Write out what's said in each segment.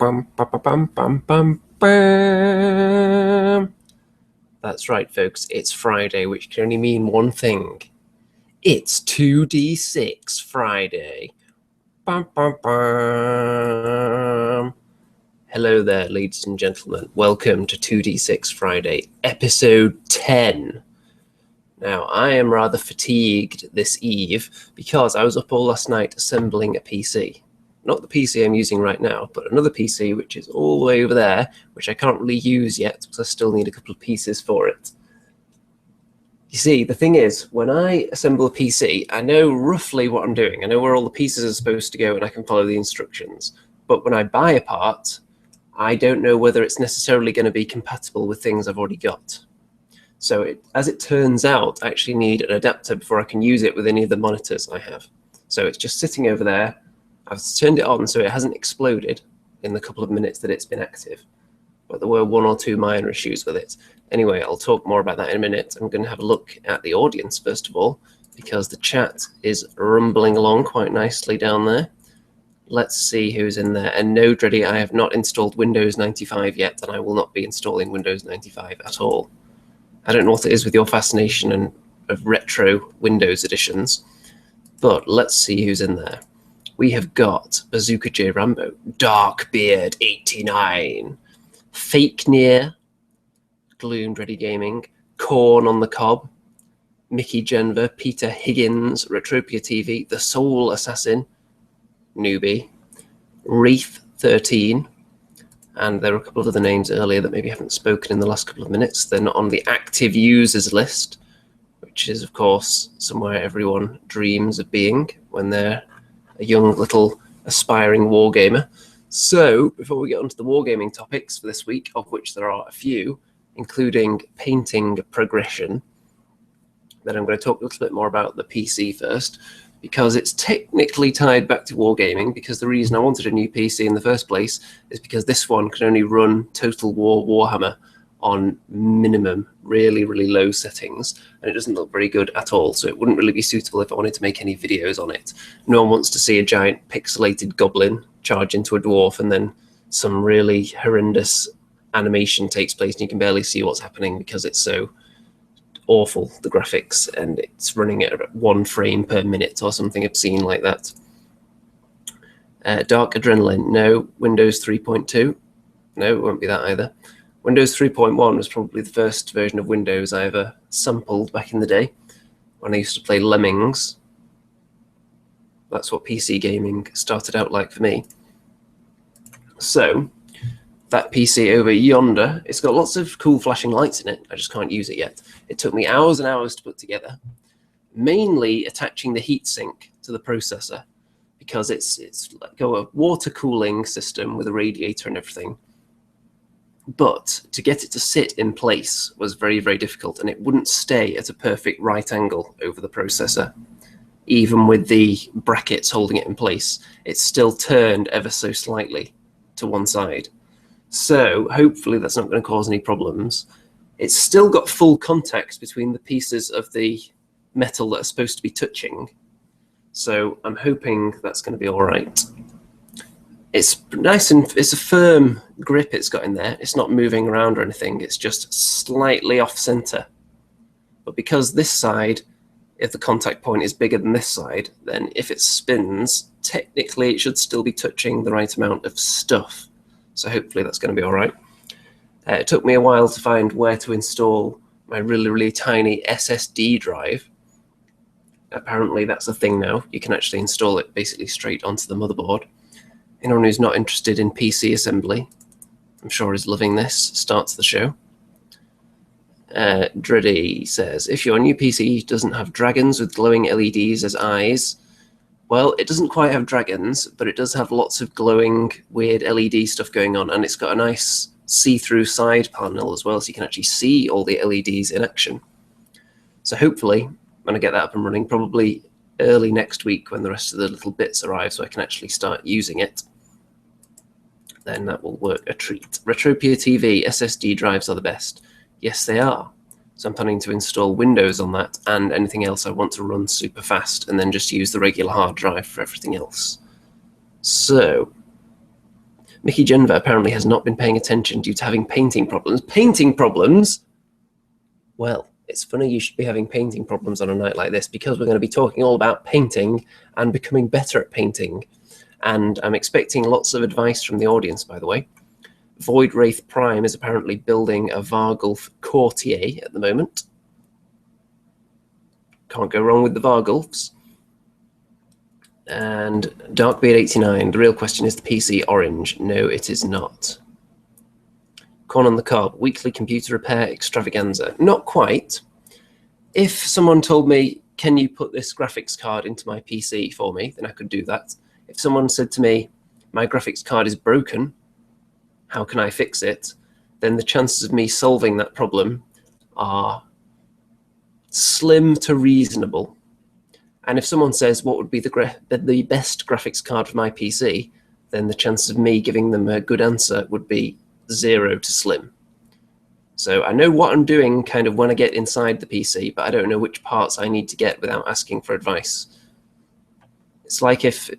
bum, ba, ba, bum, bum, bum, bum. That's right, folks. It's Friday, which can only mean one thing. It's 2D6 Friday. Bum, bum, bum. Hello there, ladies and gentlemen. Welcome to 2D6 Friday, episode 10. Now, I am rather fatigued this eve because I was up all last night assembling a PC. Not the PC I'm using right now, but another PC which is all the way over there, which I can't really use yet because I still need a couple of pieces for it. You see, the thing is, when I assemble a PC, I know roughly what I'm doing. I know where all the pieces are supposed to go and I can follow the instructions. But when I buy a part, I don't know whether it's necessarily going to be compatible with things I've already got. So as it turns out, I actually need an adapter before I can use it with any of the monitors I have. So it's just sitting over there. I've turned it on so it hasn't exploded in the couple of minutes that it's been active. But there were one or two minor issues with it. Anyway, I'll talk more about that in a minute. I'm going to have a look at the audience first of all, because the chat is rumbling along quite nicely down there. Let's see who's in there. And no, Dreddy, I have not installed Windows 95 yet, and I will not be installing Windows 95 at all. I don't know what it is with your fascination of retro Windows editions, but let's see who's in there. We have got Bazooka J Rambo, Darkbeard 89, Fake Near, Gloom Ready Gaming, Corn on the Cob, Mickey Genver, Peter Higgins, Retropia TV, The Soul Assassin, Newbie, Wreath 13, and there were a couple of other names earlier that maybe haven't spoken in the last couple of minutes. They're not on the active users list, which is, of course, somewhere everyone dreams of being when they're a young little aspiring wargamer. So before we get onto the wargaming topics for this week, of which there are a few, including painting progression, then I'm going to talk a little bit more about the PC first, because it's technically tied back to wargaming, because the reason I wanted a new PC in the first place is because this one can only run Total War Warhammer on minimum, really, really low settings, and it doesn't look very good at all, so it wouldn't really be suitable if I wanted to make any videos on it. No one wants to see a giant pixelated goblin charge into a dwarf and then some really horrendous animation takes place and you can barely see what's happening because it's so awful, the graphics, and it's running at about 1 frame per minute or something obscene like that. Dark Adrenaline, no. Windows 3.2, no, it won't be that either. Windows 3.1 was probably the first version of Windows I ever sampled back in the day when I used to play Lemmings. That's what PC gaming started out like for me. So that PC over yonder, it's got lots of cool flashing lights in it. I just can't use it yet. It took me hours and hours to put together, mainly attaching the heatsink to the processor, because it's like a water cooling system with a radiator and everything. But to get it to sit in place was very, very difficult, and it wouldn't stay at a perfect right angle over the processor. Even with the brackets holding it in place, it still turned ever so slightly to one side. So hopefully that's not going to cause any problems. It's still got full contact between the pieces of the metal that are supposed to be touching. So I'm hoping that's going to be all right. It's nice and it's a firm grip it's got in there. It's not moving around or anything. It's just slightly off center. But because this side, if the contact point is bigger than this side, then if it spins, technically it should still be touching the right amount of stuff. So hopefully that's going to be all right. It took me a while to find where to install my really, really tiny SSD drive. Apparently that's a thing now. You can actually install it basically straight onto the motherboard. Anyone who's not interested in PC assembly, I'm sure is loving this. Starts the show. Dreddy says, if your new PC doesn't have dragons with glowing LEDs as eyes, well, it doesn't quite have dragons, but it does have lots of glowing, weird LED stuff going on, and it's got a nice see-through side panel as well, so you can actually see all the LEDs in action. So hopefully, when I get that up and running, probably early next week when the rest of the little bits arrive so I can actually start using it, then that will work a treat. Retropia TV SSD drives are the best. Yes, they are. So I'm planning to install Windows on that and anything else I want to run super fast, and then just use the regular hard drive for everything else. So Mickey Genva apparently has not been paying attention due to having painting problems. Painting problems? Well, it's funny you should be having painting problems on a night like this, because we're going to be talking all about painting and becoming better at painting. And I'm expecting lots of advice from the audience, by the way. Void Wraith Prime is apparently building a Vargulf Courtier at the moment. Can't go wrong with the Vargulfs. And Darkbeard89, the real question, is the PC orange? No, it is not. Corn on the Cob, weekly computer repair extravaganza. Not quite. If someone told me, can you put this graphics card into my PC for me, then I could do that. If someone said to me, my graphics card is broken, how can I fix it? Then the chances of me solving that problem are slim to reasonable. And if someone says, what would be the best graphics card for my PC, then the chances of me giving them a good answer would be 0 to slim. So I know what I'm doing kind of when I get inside the PC, but I don't know which parts I need to get without asking for advice. It's like if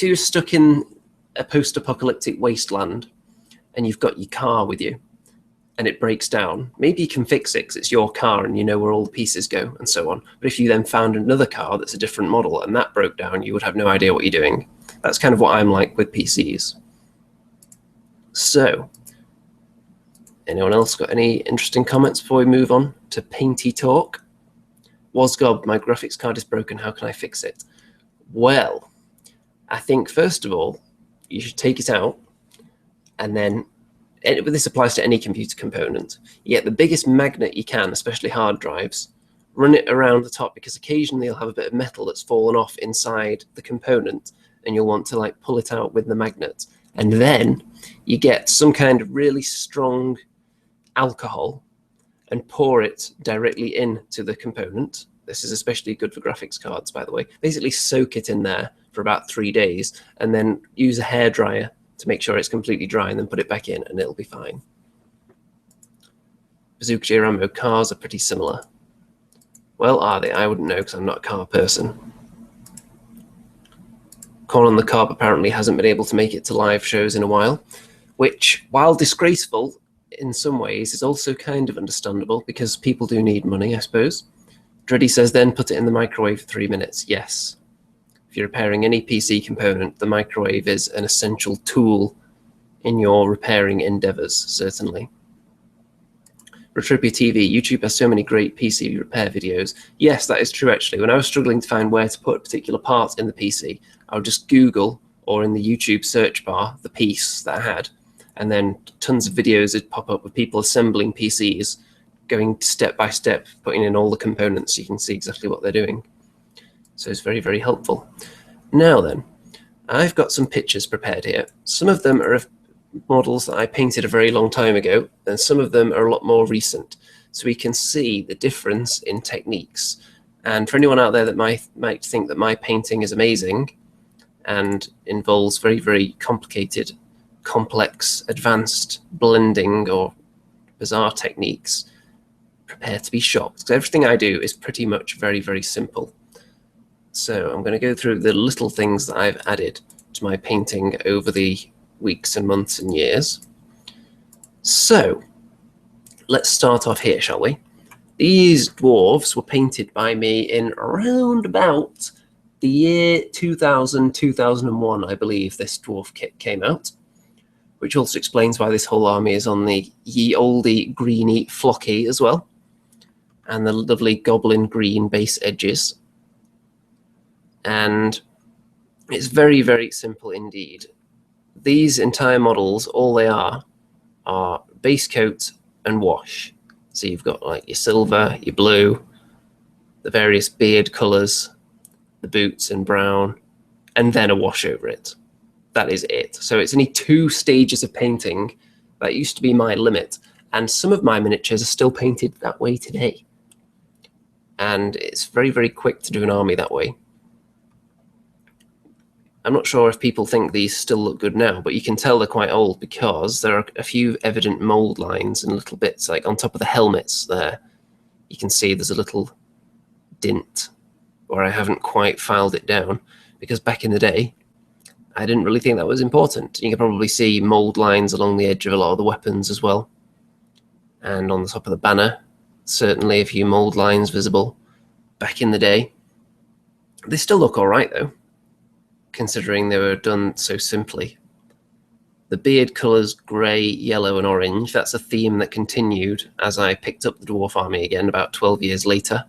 you're stuck in a post-apocalyptic wasteland and you've got your car with you and it breaks down, maybe you can fix it because it's your car and you know where all the pieces go and so on. But if you then found another car that's a different model and that broke down, you would have no idea what you're doing. That's kind of what I'm like with PCs. So, anyone else got any interesting comments before we move on to painty talk? Wasgob, my graphics card is broken, how can I fix it? Well, I think first of all, you should take it out, and then this applies to any computer component. You get the biggest magnet you can, especially hard drives, run it around the top, because occasionally you'll have a bit of metal that's fallen off inside the component and you'll want to like pull it out with the magnet. And then you get some kind of really strong alcohol and pour it directly into the component. This is especially good for graphics cards, by the way. Basically soak it in there for about 3 days and then use a hairdryer to make sure it's completely dry and then put it back in and it'll be fine. Bazooka J Rambo, cars are pretty similar. Well, are they? I wouldn't know because I'm not a car person. Corn on the Cob apparently hasn't been able to make it to live shows in a while, which, while disgraceful in some ways, is also kind of understandable because people do need money, I suppose. Dreddy says, then put it in the microwave for 3 minutes. Yes. If you're repairing any PC component, the microwave is an essential tool in your repairing endeavors, certainly. Retropia TV, YouTube has so many great PC repair videos. Yes, that is true, actually. When I was struggling to find where to put particular parts in the PC, I would just Google, or in the YouTube search bar, the piece that I had, and then tons of videos would pop up with people assembling PCs, going step by step, putting in all the components so you can see exactly what they're doing. So it's very, very helpful. Now then, I've got some pictures prepared here. Some of them are of models that I painted a very long time ago, and some of them are a lot more recent. So we can see the difference in techniques. And for anyone out there that might think that my painting is amazing and involves very, very complicated, complex, advanced blending or bizarre techniques, prepare to be shocked. Because everything I do is pretty much very, very simple. So I'm going to go through the little things that I've added to my painting over the weeks and months and years. So let's start off here, shall we? These dwarves were painted by me in around about the year 2000, 2001, I believe this dwarf kit came out, which also explains why this whole army is on the ye olde greeny flocky as well, and the lovely goblin green base edges. And it's very, very simple indeed. These entire models, all they are base coat and wash. So you've got like your silver, your blue, the various beard colors, the boots in brown, and then a wash over it. That is it. So it's only 2 stages of painting. That used to be my limit. And some of my miniatures are still painted that way today. And it's very, very quick to do an army that way. I'm not sure if people think these still look good now, but you can tell they're quite old because there are a few evident mold lines and little bits, like on top of the helmets there. You can see there's a little dint where I haven't quite filed it down, because back in the day, I didn't really think that was important. You can probably see mold lines along the edge of a lot of the weapons as well. And on the top of the banner, certainly a few mold lines visible back in the day. They still look all right, though, considering they were done so simply. The beard colours grey, yellow and orange. That's a theme that continued as I picked up the Dwarf Army again about 12 years later.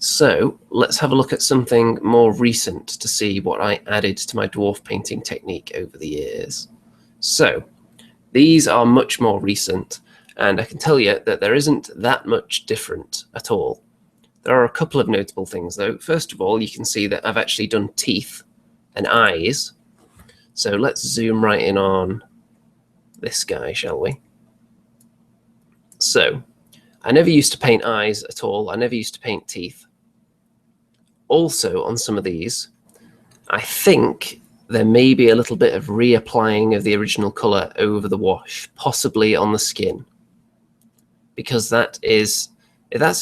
So let's have a look at something more recent to see what I added to my dwarf painting technique over the years. So these are much more recent, and I can tell you that there isn't that much different at all. There are a couple of notable things though. First of all, you can see that I've actually done teeth and eyes. So let's zoom right in on this guy, shall we? So I never used to paint eyes at all. I never used to paint teeth. Also, on some of these, I think there may be a little bit of reapplying of the original color over the wash, possibly on the skin, because that's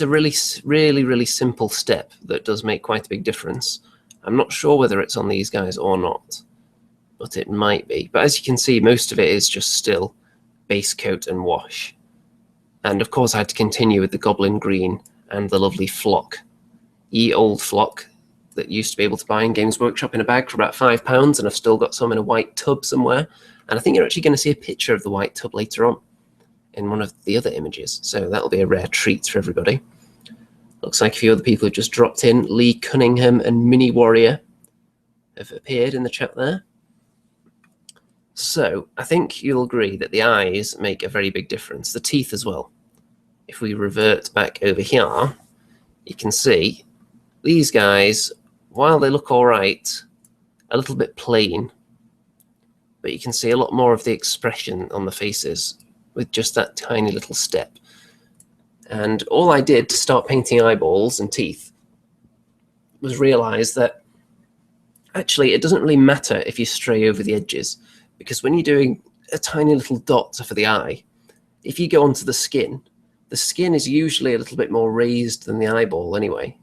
a really simple step that does make quite a big difference. I'm not sure whether it's on these guys or not, but it might be. But as you can see, most of it is just still base coat and wash. And of course I had to continue with the goblin green and the lovely flock. Ye old flock that used to be able to buy in Games Workshop in a bag for about £5, and I've still got some in a white tub somewhere. And I think you're actually going to see a picture of the white tub later on in one of the other images. So that'll be a rare treat for everybody. Looks like a few other people have just dropped in. Lee Cunningham and Mini Warrior have appeared in the chat there. So I think you'll agree that the eyes make a very big difference. The teeth as well. If we revert back over here, you can see these guys, while they look all right, a little bit plain, but you can see a lot more of the expression on the faces with just that tiny little step. And all I did to start painting eyeballs and teeth was realize that actually it doesn't really matter if you stray over the edges, because when you're doing a tiny little dot for the eye, if you go onto the skin is usually a little bit more raised than the eyeball anyway.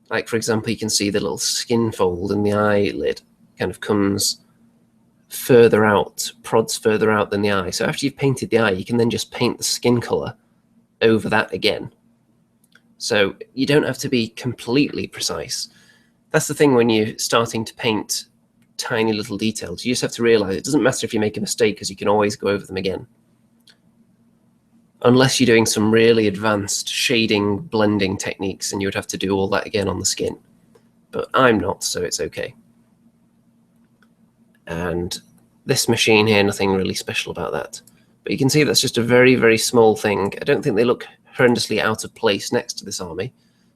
Like, for example, you can see the little skin fold in the eyelid kind of comes further out, prods further out than the eye. So after you've painted the eye, you can then just paint the skin color over that again. So you don't have to be completely precise. That's the thing when you're starting to paint tiny little details. You just have to realize it doesn't matter if you make a mistake, because you can always go over them again. Unless you're doing some really advanced shading, blending techniques, and you would have to do all that again on the skin. But I'm not, so it's okay. And this machine here, nothing really special about that. But you can see that's just a very small thing. I don't think they look horrendously out of place next to this army.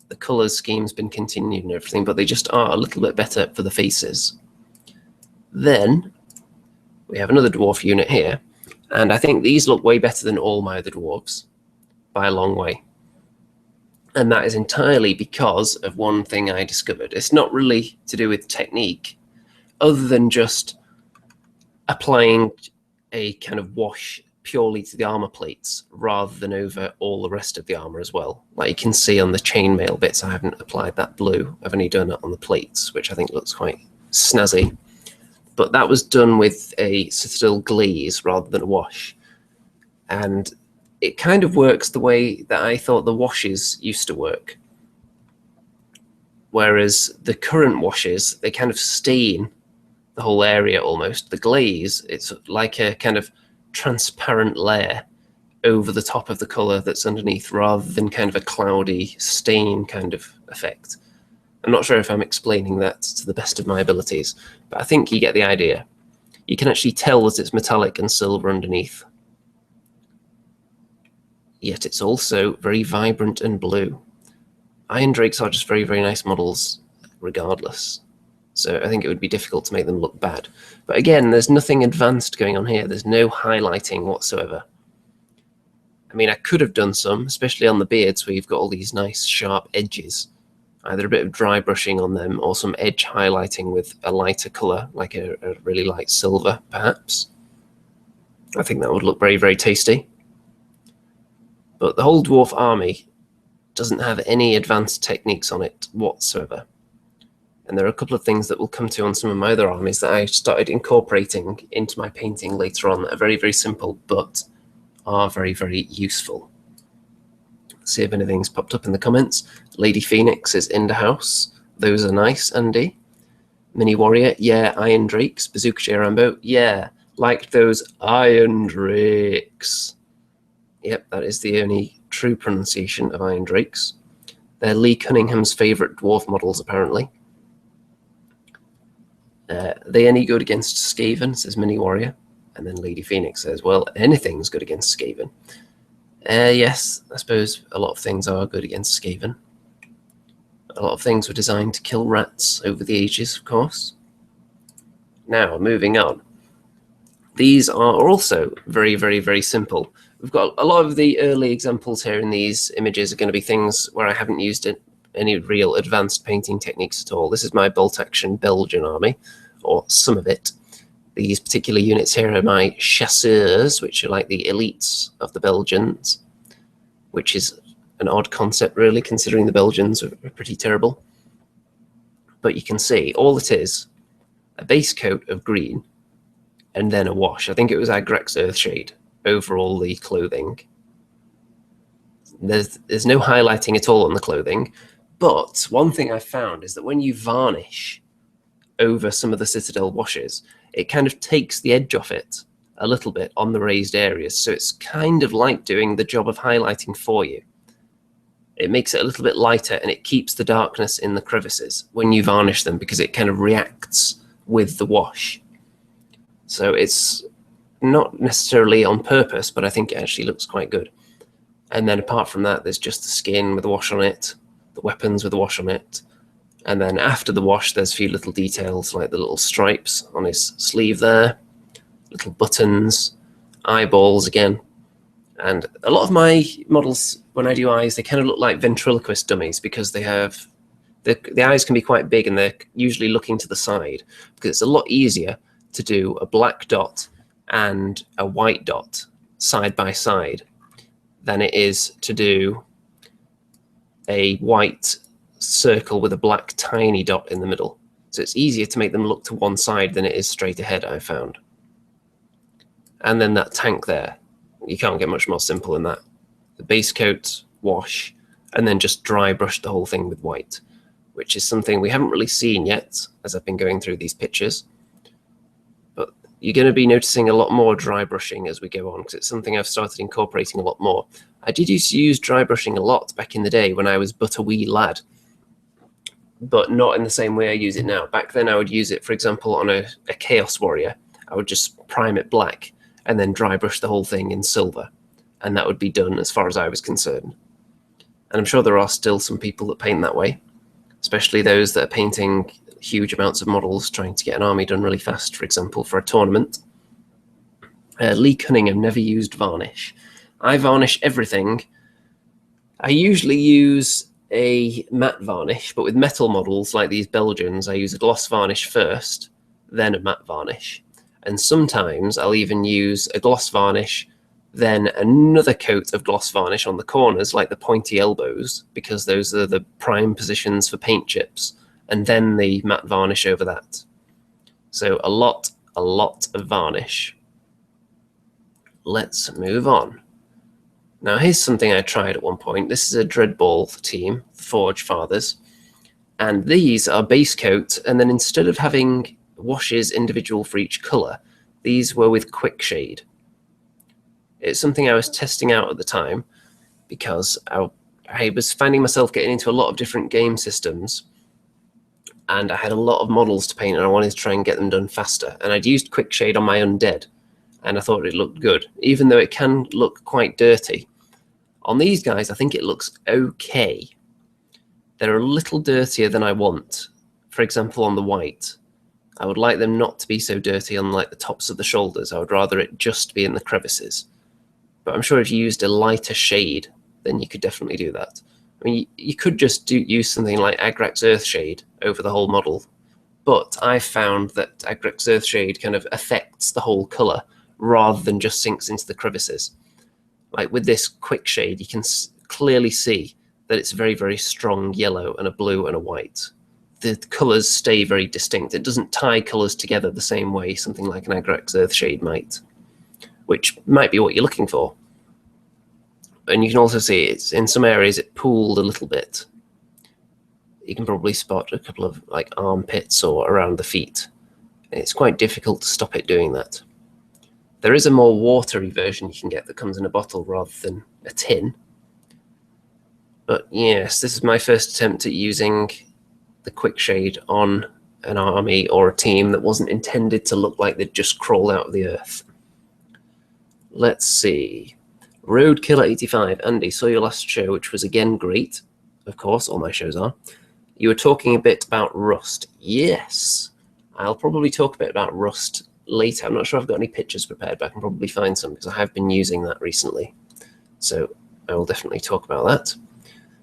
The colour scheme's been continued and everything, but they just are a little bit better for the faces. Then we have another dwarf unit here. And I think these look way better than all my other dwarves, by a long way. And that is entirely because of one thing I discovered. It's not really to do with technique, other than just applying a kind of wash purely to the armor plates, rather than over all the rest of the armor as well. Like you can see on the chainmail bits, I haven't applied that blue. I've only done it on the plates, which I think looks quite snazzy. But that was done with a Citadel glaze rather than a wash. And it kind of works the way that I thought the washes used to work. Whereas the current washes, they kind of stain the whole area almost. The glaze, it's like a kind of transparent layer over the top of the color that's underneath, rather than kind of a cloudy stain kind of effect. I'm not sure if I'm explaining that to the best of my abilities, but I think you get the idea. You can actually tell that it's metallic and silver underneath. Yet it's also very vibrant and blue. Iron Drakes are just very nice models regardless. So I think it would be difficult to make them look bad. But again, there's nothing advanced going on here. There's no highlighting whatsoever. I mean, I could have done some, especially on the beards where you've got all these nice sharp edges. Either a bit of dry brushing on them or some edge highlighting with a lighter color, like a really light silver, perhaps. I think that would look very tasty. But the whole dwarf army doesn't have any advanced techniques on it whatsoever. And there are a couple of things that we'll come to on some of my other armies that I started incorporating into my painting later on that are very, very simple, but are very, very useful. Let's see if anything's popped up in the comments. Lady Phoenix is in the house. Those are nice, Andy. Mini Warrior, yeah. Iron Drakes. Bazooka J Rambo, yeah. Liked those Iron Drakes. Yep, that is the only true pronunciation of Iron Drakes. They're Lee Cunningham's favourite dwarf models, apparently. They any good against Skaven, says Mini Warrior. And then Lady Phoenix says, well, anything's good against Skaven. Yes, I suppose a lot of things are good against Skaven. A lot of things were designed to kill rats over the ages, of course. Now, moving on. These are also very, very, very simple. We've got a lot of the early examples here in these images are going to be things where I haven't used any real advanced painting techniques at all. This is my bolt action Belgian army, or some of it. These particular units here are my chasseurs, which are like the elites of the Belgians, which is an odd concept, really, considering the Belgians are pretty terrible. But you can see all it is, a base coat of green, and then a wash. I think it was Agrex Earthshade over all the clothing. There's no highlighting at all on the clothing, but one thing I found is that when you varnish over some of the Citadel washes, it kind of takes the edge off it a little bit on the raised areas, so it's kind of like doing the job of highlighting for you. It makes it a little bit lighter, and it keeps the darkness in the crevices when you varnish them, because it kind of reacts with the wash. So it's not necessarily on purpose, but I think it actually looks quite good. And then apart from that, there's just the skin with a wash on it, the weapons with a wash on it. And then after the wash, there's a few little details like the little stripes on his sleeve there, little buttons, eyeballs again. And a lot of my models, when I do eyes, they kind of look like ventriloquist dummies, because they have the eyes can be quite big, and they're usually looking to the side, because it's a lot easier to do a black dot and a white dot side by side than it is to do a white circle with a black tiny dot in the middle. So it's easier to make them look to one side than it is straight ahead, I found. And then that tank there, you can't get much more simple than that. The base coat, wash, and then just dry brush the whole thing with white, which is something we haven't really seen yet as I've been going through these pictures. But you're going to be noticing a lot more dry brushing as we go on, because it's something I've started incorporating a lot more. I did used to use dry brushing a lot back in the day when I was but a wee lad, but not in the same way I use it now. Back then I would use it, for example, on a Chaos Warrior. I would just prime it black and then dry brush the whole thing in silver, and that would be done as far as I was concerned. And I'm sure there are still some people that paint that way, especially those that are painting huge amounts of models trying to get an army done really fast, for example, for a tournament. Lee Cunningham never used varnish. I varnish everything. I usually use a matte varnish, but with metal models like these Belgians, I use a gloss varnish first, then a matte varnish. And sometimes I'll even use a gloss varnish, then another coat of gloss varnish on the corners, like the pointy elbows, because those are the prime positions for paint chips, and then the matte varnish over that. So a lot of varnish. Let's move on. Now here's something I tried at one point. This is a Dreadball team, Forge Fathers, and these are base coat, and then instead of having washes individual for each color, these were with quick shade. It's something I was testing out at the time, because I was finding myself getting into a lot of different game systems, and I had a lot of models to paint, and I wanted to try and get them done faster. And I'd used quick shade on my Undead, and I thought it looked good, even though it can look quite dirty. On these guys, I think it looks okay. They're a little dirtier than I want. For example, on the white, I would like them not to be so dirty on like the tops of the shoulders. I would rather it just be in the crevices. But I'm sure if you used a lighter shade, then you could definitely do that. I mean, you could just use something like Agrax Earthshade over the whole model, but I've found that Agrax Earthshade kind of affects the whole color rather than just sinks into the crevices. Like with this quick shade, you can clearly see that it's very, very strong yellow and a blue and a white. the colours stay very distinct. It doesn't tie colours together the same way something like an Agrax Earthshade might, which might be what you're looking for. And you can also see it's in some areas it pooled a little bit. You can probably spot a couple of like armpits or around the feet. It's quite difficult to stop it doing that. There is a more watery version you can get that comes in a bottle rather than a tin. But yes, this is my first attempt at using the quick shade on an army or a team that wasn't intended to look like they'd just crawled out of the earth. Let's see. Roadkiller85. Andy, saw your last show, which was again great. Of course, all my shows are. You were talking a bit about Rust. Yes, I'll probably talk a bit about Rust later. I'm not sure I've got any pictures prepared, but I can probably find some because I have been using that recently. So I will definitely talk about that.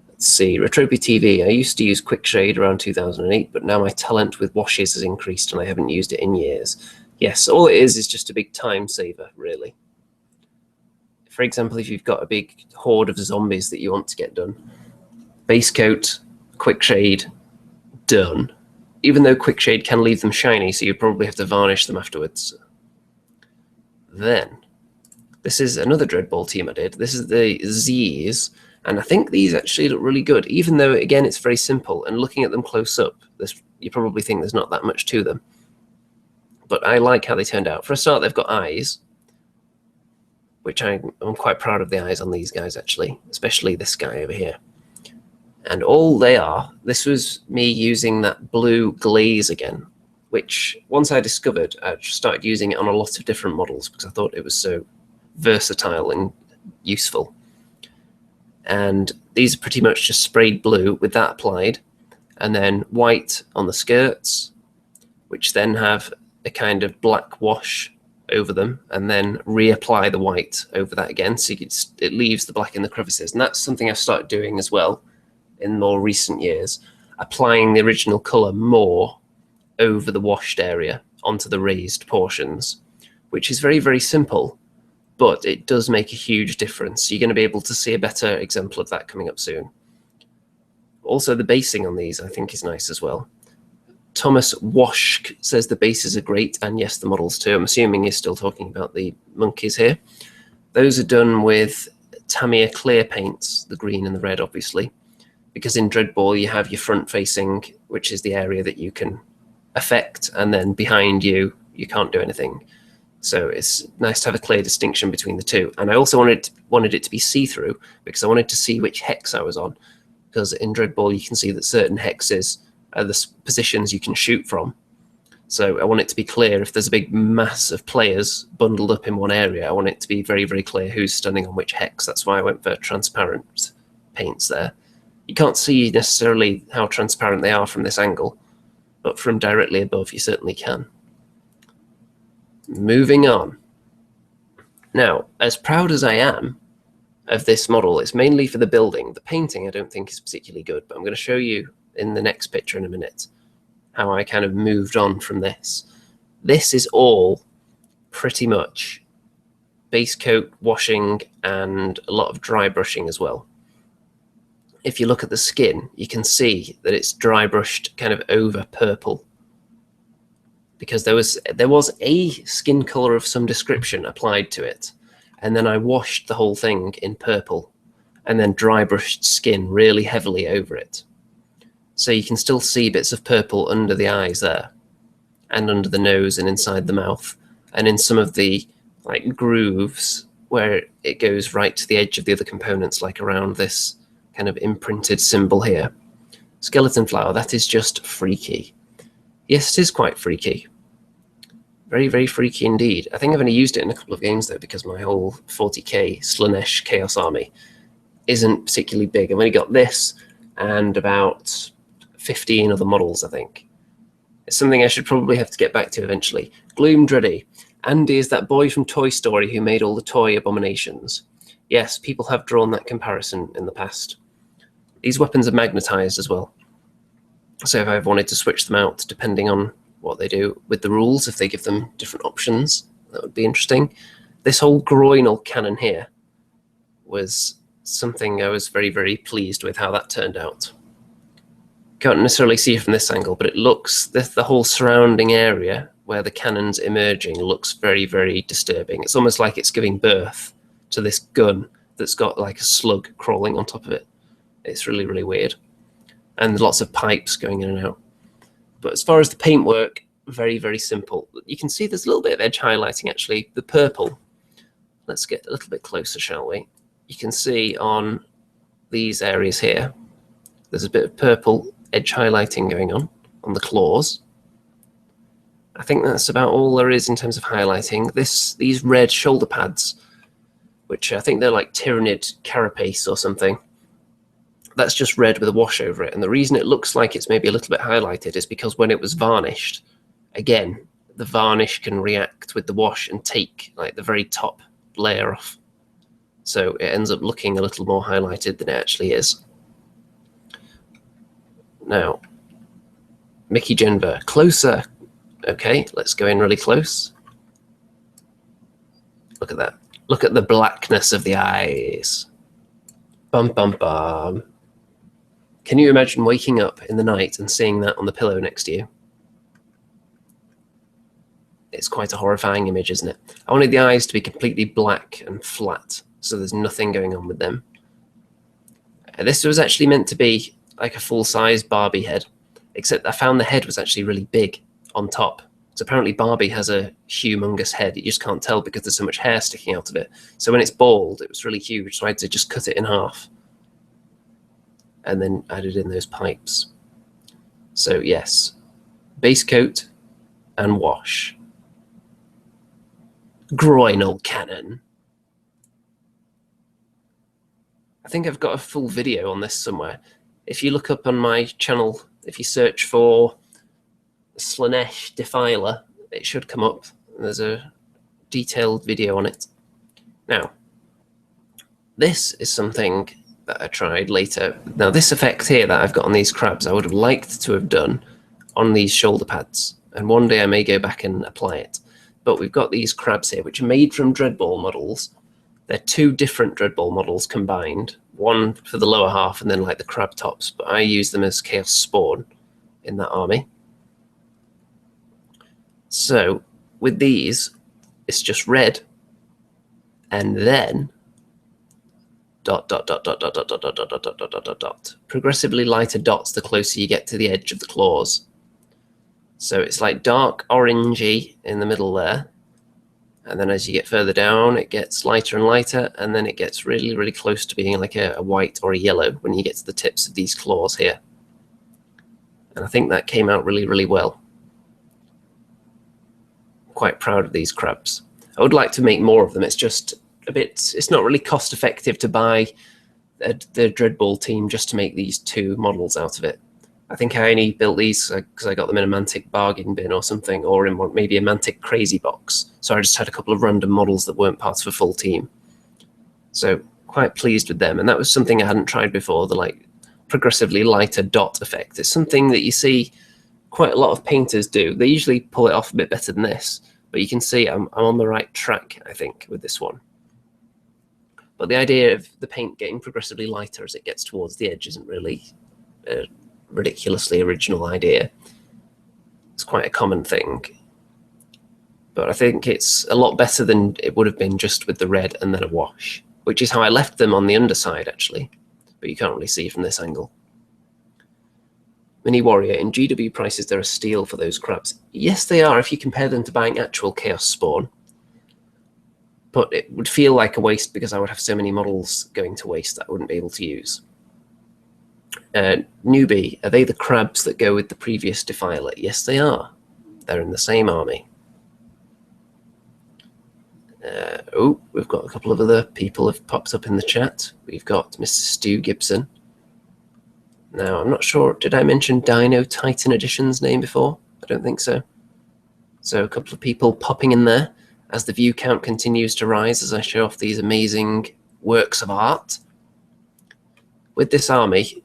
Let's see. Retropia TV. I used to use Quickshade around 2008, but now my talent with washes has increased and I haven't used it in years. Yes, all it is just a big time saver, really. For example, if you've got a big horde of zombies that you want to get done, base coat, Quickshade, done. Even though Quickshade can leave them shiny, so you probably have to varnish them afterwards. Then, this is another Dreadball team I did. This is the Z's, and I think these actually look really good, even though, again, it's very simple, and looking at them close up, you probably think there's not that much to them. But I like how they turned out. For a start, they've got eyes, which I'm quite proud of the eyes on these guys, actually, especially this guy over here. And all they are, this was me using that blue glaze again, which once I discovered, I started using it on a lot of different models because I thought it was so versatile and useful. And these are pretty much just sprayed blue with that applied, and then white on the skirts, which then have a kind of black wash over them, and then reapply the white over that again, so it leaves the black in the crevices. And that's something I've started doing as well in more recent years, applying the original color more over the washed area onto the raised portions, which is very, very simple, but it does make a huge difference. You're going to be able to see a better example of that coming up soon. Also, the basing on these I think is nice as well. Thomas Washk says the bases are great, and yes, the models too. I'm assuming he's still talking about the monkeys here. Those are done with Tamiya clear paints, the green and the red, obviously, because in Dreadball you have your front facing, which is the area that you can affect, and then behind you, you can't do anything. So it's nice to have a clear distinction between the two. And I also wanted it to be see-through because I wanted to see which hex I was on, because in Dreadball you can see that certain hexes are the positions you can shoot from. So I want it to be clear if there's a big mass of players bundled up in one area. I want it to be very, very clear who's standing on which hex. That's why I went for transparent paints there. You can't see necessarily how transparent they are from this angle, but from directly above you certainly can. Moving on. Now, as proud as I am of this model, it's mainly for the building. The painting I don't think is particularly good, but I'm going to show you in the next picture in a minute how I kind of moved on from this. This is all pretty much base coat, washing, and a lot of dry brushing as well. If you look at the skin, you can see that it's dry brushed kind of over purple, because there was a skin color of some description applied to it, and then I washed the whole thing in purple and then dry brushed skin really heavily over it. So you can still see bits of purple under the eyes there, and under the nose and inside the mouth, and in some of the like grooves where it goes right to the edge of the other components, like around this kind of imprinted symbol here. Skeleton flower, that is just freaky. Yes, it is quite freaky. Very, very freaky indeed. I think I've only used it in a couple of games though, because my whole 40k Slaanesh Chaos Army isn't particularly big. I've only got this and about 15 other models, I think. It's something I should probably have to get back to eventually. Gloom Dreddy. Andy is that boy from Toy Story who made all the toy abominations. Yes, people have drawn that comparison in the past. These weapons are magnetized as well. So if I've wanted to switch them out, depending on what they do with the rules, if they give them different options, that would be interesting. This whole groinal cannon here was something I was very, very pleased with how that turned out. can't necessarily see it from this angle, but it looks, the whole surrounding area where the cannon's emerging looks very, very disturbing. It's almost like it's giving birth to this gun that's got like a slug crawling on top of it. It's really, really weird. And lots of pipes going in and out. But as far as the paintwork, very, very simple. You can see there's a little bit of edge highlighting, actually. The purple, let's get a little bit closer, shall we? You can see on these areas here, there's a bit of purple edge highlighting going on the claws. I think that's about all there is in terms of highlighting. These red shoulder pads, which I think they're like Tyranid carapace or something, that's just red with a wash over it. And the reason it looks like it's maybe a little bit highlighted is because when it was varnished, again, the varnish can react with the wash and take like the very top layer off. So it ends up looking a little more highlighted than it actually is. Now, Mickey Genver, closer. Okay, let's go in really close. Look at that. Look at the blackness of the eyes. Bum, bum, bum. Can you imagine waking up in the night and seeing that on the pillow next to you? It's quite a horrifying image, isn't it? I wanted the eyes to be completely black and flat, so there's nothing going on with them. This was actually meant to be like a full-size Barbie head, except I found the head was actually really big on top. So apparently Barbie has a humongous head. You just can't tell because there's so much hair sticking out of it. So when it's bald, it was really huge. So I had to just cut it in half and then added in those pipes. So yes, base coat and wash. Groinal cannon. I think I've got a full video on this somewhere. If you look up on my channel, if you search for Slaanesh Defiler, it should come up. There's a detailed video on it. Now, this is something that I tried later. Now, this effect here that I've got on these crabs, I would have liked to have done on these shoulder pads. And one day I may go back and apply it. But we've got these crabs here, which are made from Dreadball models. They're two different Dreadball models combined. One for the lower half and then like the crab tops. But I use them as Chaos Spawn in that army. So with these, it's just red, and then dot, dot, dot, dot, dot, dot, dot, dot, dot, dot, dot, dot, dot, dot. Progressively lighter dots the closer you get to the edge of the claws. So it's like dark orangey in the middle there. And then as you get further down, it gets lighter and lighter, and then it gets really, really close to being like a white or a yellow when you get to the tips of these claws here. And I think that came out really, really well. Quite proud of these crabs. I would like to make more of them. It's just a bit, it's not really cost effective to buy the Dreadball team just to make these two models out of it. I think I only built these because I got them in a Mantic bargain bin or something, or in maybe a Mantic crazy box. So I just had a couple of random models that weren't part of a full team. So quite pleased with them. And that was something I hadn't tried before, the like progressively lighter dot effect. It's something that you see quite a lot of painters do. They usually pull it off a bit better than this, but you can see I'm on the right track, I think, with this one. But the idea of the paint getting progressively lighter as it gets towards the edge isn't really a ridiculously original idea. It's quite a common thing. But I think it's a lot better than it would have been just with the red and then a wash, which is how I left them on the underside, actually. But you can't really see from this angle. Mini Warrior, in GW prices, they're a steal for those crabs. Yes, they are if you compare them to buying actual Chaos Spawn. But it would feel like a waste because I would have so many models going to waste that I wouldn't be able to use. Newbie, are they the crabs that go with the previous Defiler? Yes, they are. They're in the same army. Oh, we've got a couple of other people have popped up in the chat. We've got Mr. Stu Gibson. Now, I'm not sure, did I mention Dino Titan Edition's name before? I don't think so. So a couple of people popping in there as the view count continues to rise as I show off these amazing works of art. With this army,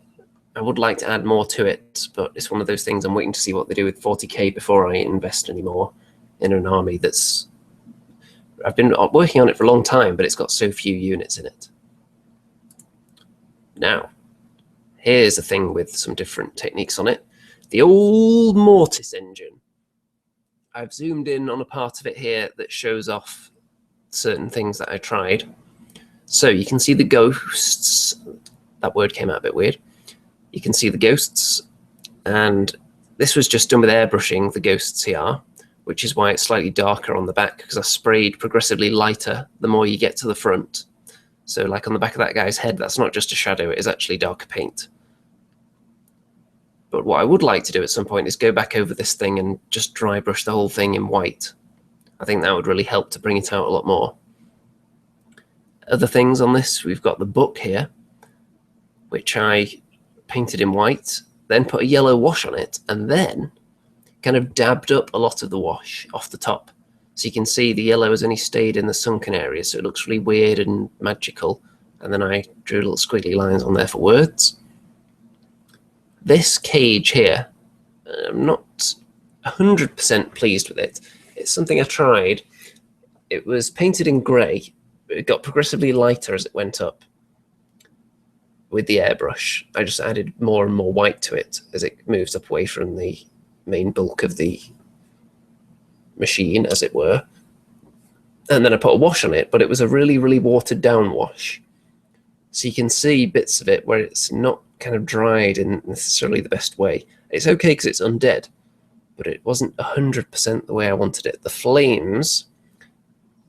I would like to add more to it, but it's one of those things I'm waiting to see what they do with 40k before I invest anymore in an army that's... I've been working on it for a long time, but it's got so few units in it. Now, Here's a thing with some different techniques on it. The old Mortis engine. I've zoomed in on a part of it here that shows off certain things that I tried. So you can see the ghosts. That word came out a bit weird. You can see the ghosts, and this was just done with airbrushing the ghost CR, which is why it's slightly darker on the back, because I sprayed progressively lighter the more you get to the front. So like on the back of that guy's head, that's not just a shadow, it is actually darker paint. But what I would like to do at some point is go back over this thing and just dry brush the whole thing in white. I think that would really help to bring it out a lot more. Other things on this, we've got the book here, which I painted in white, then put a yellow wash on it, and then kind of dabbed up a lot of the wash off the top. So you can see the yellow has only stayed in the sunken area, so it looks really weird and magical. And then I drew little squiggly lines on there for words. This cage here, I'm not 100% pleased with it. It's something I tried. It was painted in grey, but it got progressively lighter as it went up with the airbrush. I just added more and more white to it as it moves up away from the main bulk of the machine, as it were. And then I put a wash on it, but it was a really, really watered down wash. So you can see bits of it where it's not kind of dried in necessarily the best way. It's okay because it's undead, but it wasn't 100% the way I wanted it. The flames,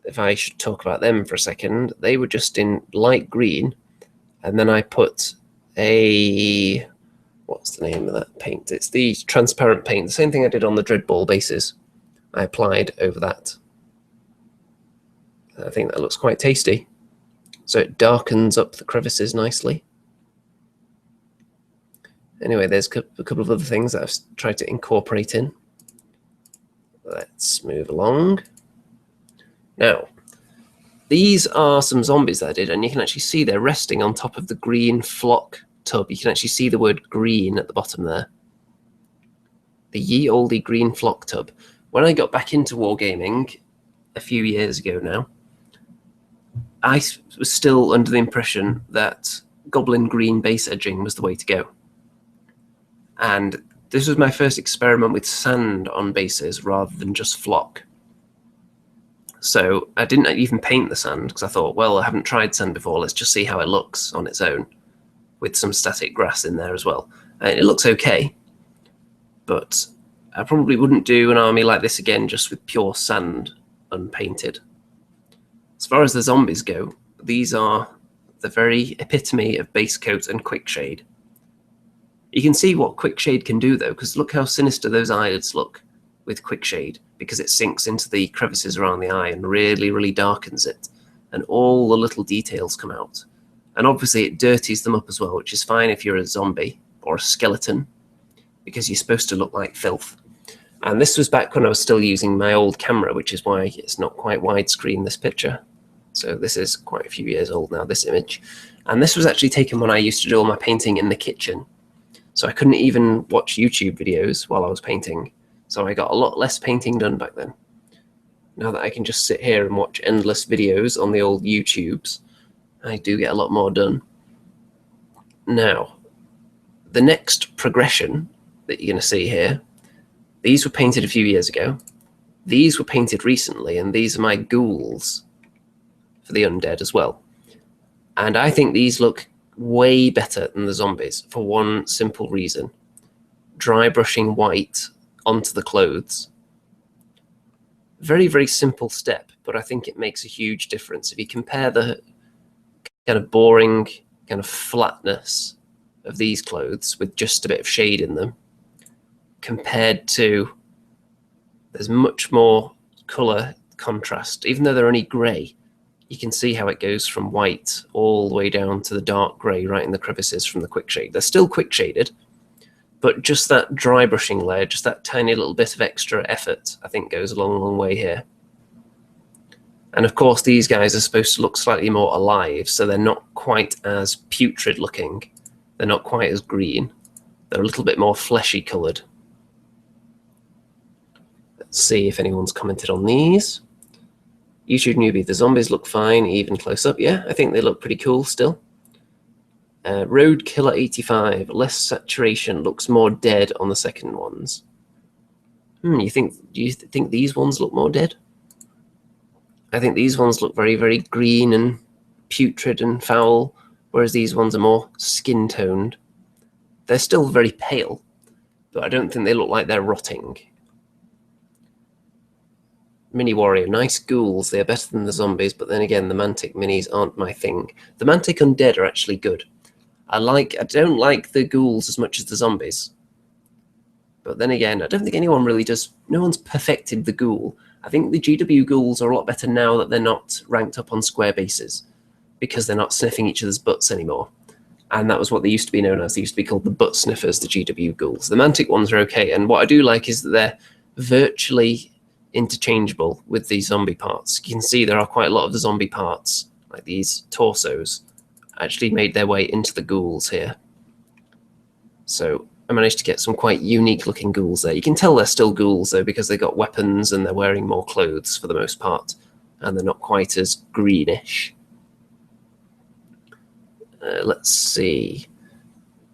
if I should talk about them for a second, they were just in light green, and then I put a, what's the name of that paint? It's the transparent paint, the same thing I did on the Dreadball bases. I applied over that. I think that looks quite tasty. So it darkens up the crevices nicely. Anyway, there's a couple of other things that I've tried to incorporate in. Let's move along. Now, these are some zombies that I did, and you can actually see they're resting on top of the green flock tub. You can actually see the word green at the bottom there. The ye olde green flock tub. When I got back into wargaming a few years ago now, I was still under the impression that goblin green base edging was the way to go. And this was my first experiment with sand on bases rather than just flock. So I didn't even paint the sand because I thought, well, I haven't tried sand before. Let's just see how it looks on its own with some static grass in there as well. And it looks okay, but I probably wouldn't do an army like this again just with pure sand unpainted. As far as the zombies go, these are the very epitome of base coat and quick shade. You can see what quick shade can do though, because look how sinister those eyelids look with quick shade, because it sinks into the crevices around the eye and really, really darkens it, and all the little details come out. And obviously it dirties them up as well, which is fine if you're a zombie or a skeleton, because you're supposed to look like filth. And this was back when I was still using my old camera, which is why it's not quite widescreen, this picture. So this is quite a few years old now, this image. And this was actually taken when I used to do all my painting in the kitchen. So I couldn't even watch YouTube videos while I was painting. So I got a lot less painting done back then. Now that I can just sit here and watch endless videos on the old YouTubes, I do get a lot more done. Now, the next progression that you're going to see here, these were painted a few years ago. These were painted recently, and these are my ghouls for the undead as well. And I think these look way better than the zombies for one simple reason. Dry brushing white onto the clothes. Very, very simple step, but I think it makes a huge difference. If you compare the kind of boring kind of flatness of these clothes with just a bit of shade in them, compared to, there's much more color contrast. Even though they're only gray, you can see how it goes from white all the way down to the dark gray right in the crevices from the quick shade. They're still quick shaded, but just that dry brushing layer, just that tiny little bit of extra effort, I think goes a long, long way here. And of course, these guys are supposed to look slightly more alive, so they're not quite as putrid looking. They're not quite as green. They're a little bit more fleshy colored. Let's see if anyone's commented on these. YouTube newbie, the zombies look fine, even close up. Yeah, I think they look pretty cool still. Road Killer 85, less saturation, looks more dead on the second ones. Do you think these ones look more dead? I think these ones look very, very green and putrid and foul, whereas these ones are more skin toned. They're still very pale, but I don't think they look like they're rotting. Mini Warrior, nice ghouls. They are better than the zombies, but then again, the Mantic minis aren't my thing. The Mantic Undead are actually good. I don't like the ghouls as much as the zombies. But then again, I don't think anyone really does. No one's perfected the ghoul. I think the GW ghouls are a lot better now that they're not ranked up on square bases, because they're not sniffing each other's butts anymore. And that was what they used to be known as. They used to be called the butt sniffers, the GW ghouls. The Mantic ones are okay, and what I do like is that they're virtually interchangeable with the zombie parts. You can see there are quite a lot of the zombie parts, like these torsos, actually made their way into the ghouls here. So I managed to get some quite unique looking ghouls there. You can tell they're still ghouls though, because they got weapons and they're wearing more clothes for the most part, and they're not quite as greenish. Let's see.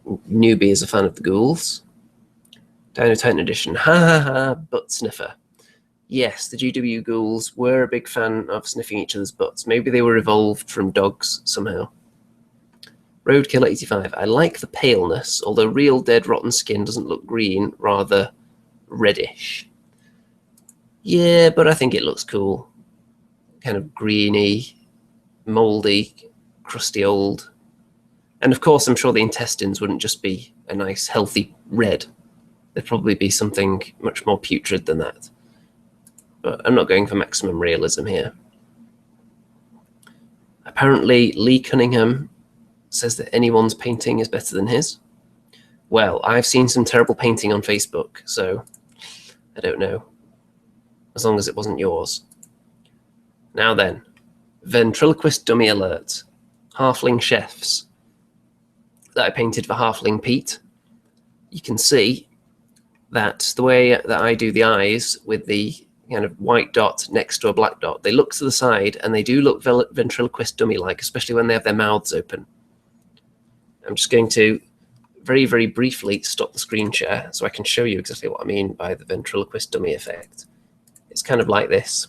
Newbie is a fan of the ghouls. Dino Titan Edition. Ha ha ha, butt sniffer. Yes, the GW ghouls were a big fan of sniffing each other's butts. Maybe they were evolved from dogs somehow. Roadkill 85. I like the paleness, although real dead rotten skin doesn't look green, rather reddish. Yeah, but I think it looks cool. Kind of greeny, mouldy, crusty old. And of course, I'm sure the intestines wouldn't just be a nice, healthy red. There'd probably be something much more putrid than that. But I'm not going for maximum realism here. Apparently, Lee Cunningham says that anyone's painting is better than his. Well, I've seen some terrible painting on Facebook, so I don't know. As long as it wasn't yours. Now then, ventriloquist dummy alert. Halfling chefs that I painted for Halfling Pete. You can see that the way that I do the eyes with the kind of white dot next to a black dot, they look to the side and they do look ventriloquist dummy-like, especially when they have their mouths open. I'm just going to very, very briefly stop the screen share so I can show you exactly what I mean by the ventriloquist dummy effect. It's kind of like this.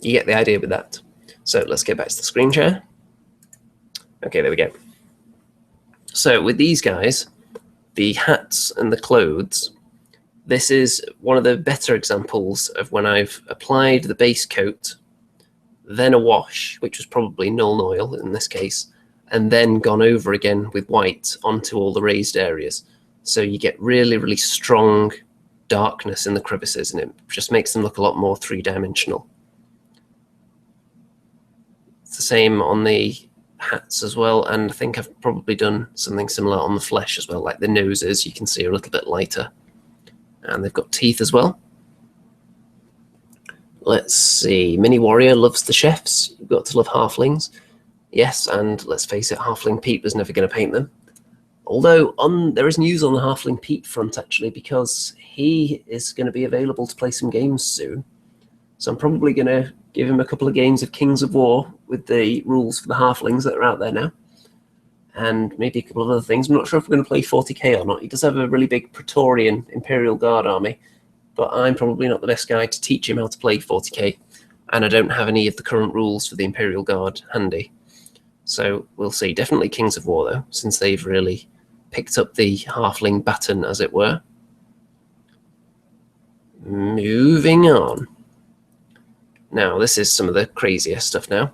You get the idea with that. So let's get back to the screen share. Okay, there we go. So with these guys, the hats and the clothes, this is one of the better examples of when I've applied the base coat, then a wash, which was probably Nuln Oil in this case, and then gone over again with white onto all the raised areas. So you get really, really strong darkness in the crevices, and it just makes them look a lot more three-dimensional. It's the same on the hats as well, and I think I've probably done something similar on the flesh as well, like the noses, you can see are a little bit lighter. And they've got teeth as well. Let's see, Mini Warrior loves the chefs. You've got to love halflings. Yes, and let's face it, Halfling Pete was never going to paint them. Although there is news on the Halfling Pete front, actually, because he is going to be available to play some games soon. So I'm probably going to give him a couple of games of Kings of War with the rules for the halflings that are out there now. And maybe a couple of other things. I'm not sure if we're going to play 40k or not. He does have a really big Praetorian Imperial Guard army, but I'm probably not the best guy to teach him how to play 40k, and I don't have any of the current rules for the Imperial Guard handy. So we'll see. Definitely Kings of War, though, since they've really picked up the halfling baton, as it were. Moving on. Now, this is some of the crazier stuff now.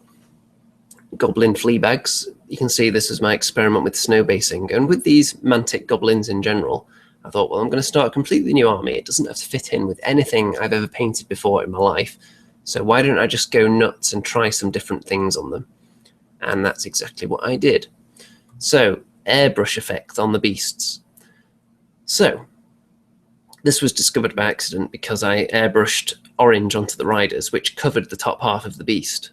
Goblin flea bags. You can see this is my experiment with snow basing. And with these mantic goblins in general, I thought, well, I'm going to start a completely new army. It doesn't have to fit in with anything I've ever painted before in my life. So why don't I just go nuts and try some different things on them? And that's exactly what I did. So, airbrush effect on the beasts. So, this was discovered by accident because I airbrushed orange onto the riders, which covered the top half of the beast.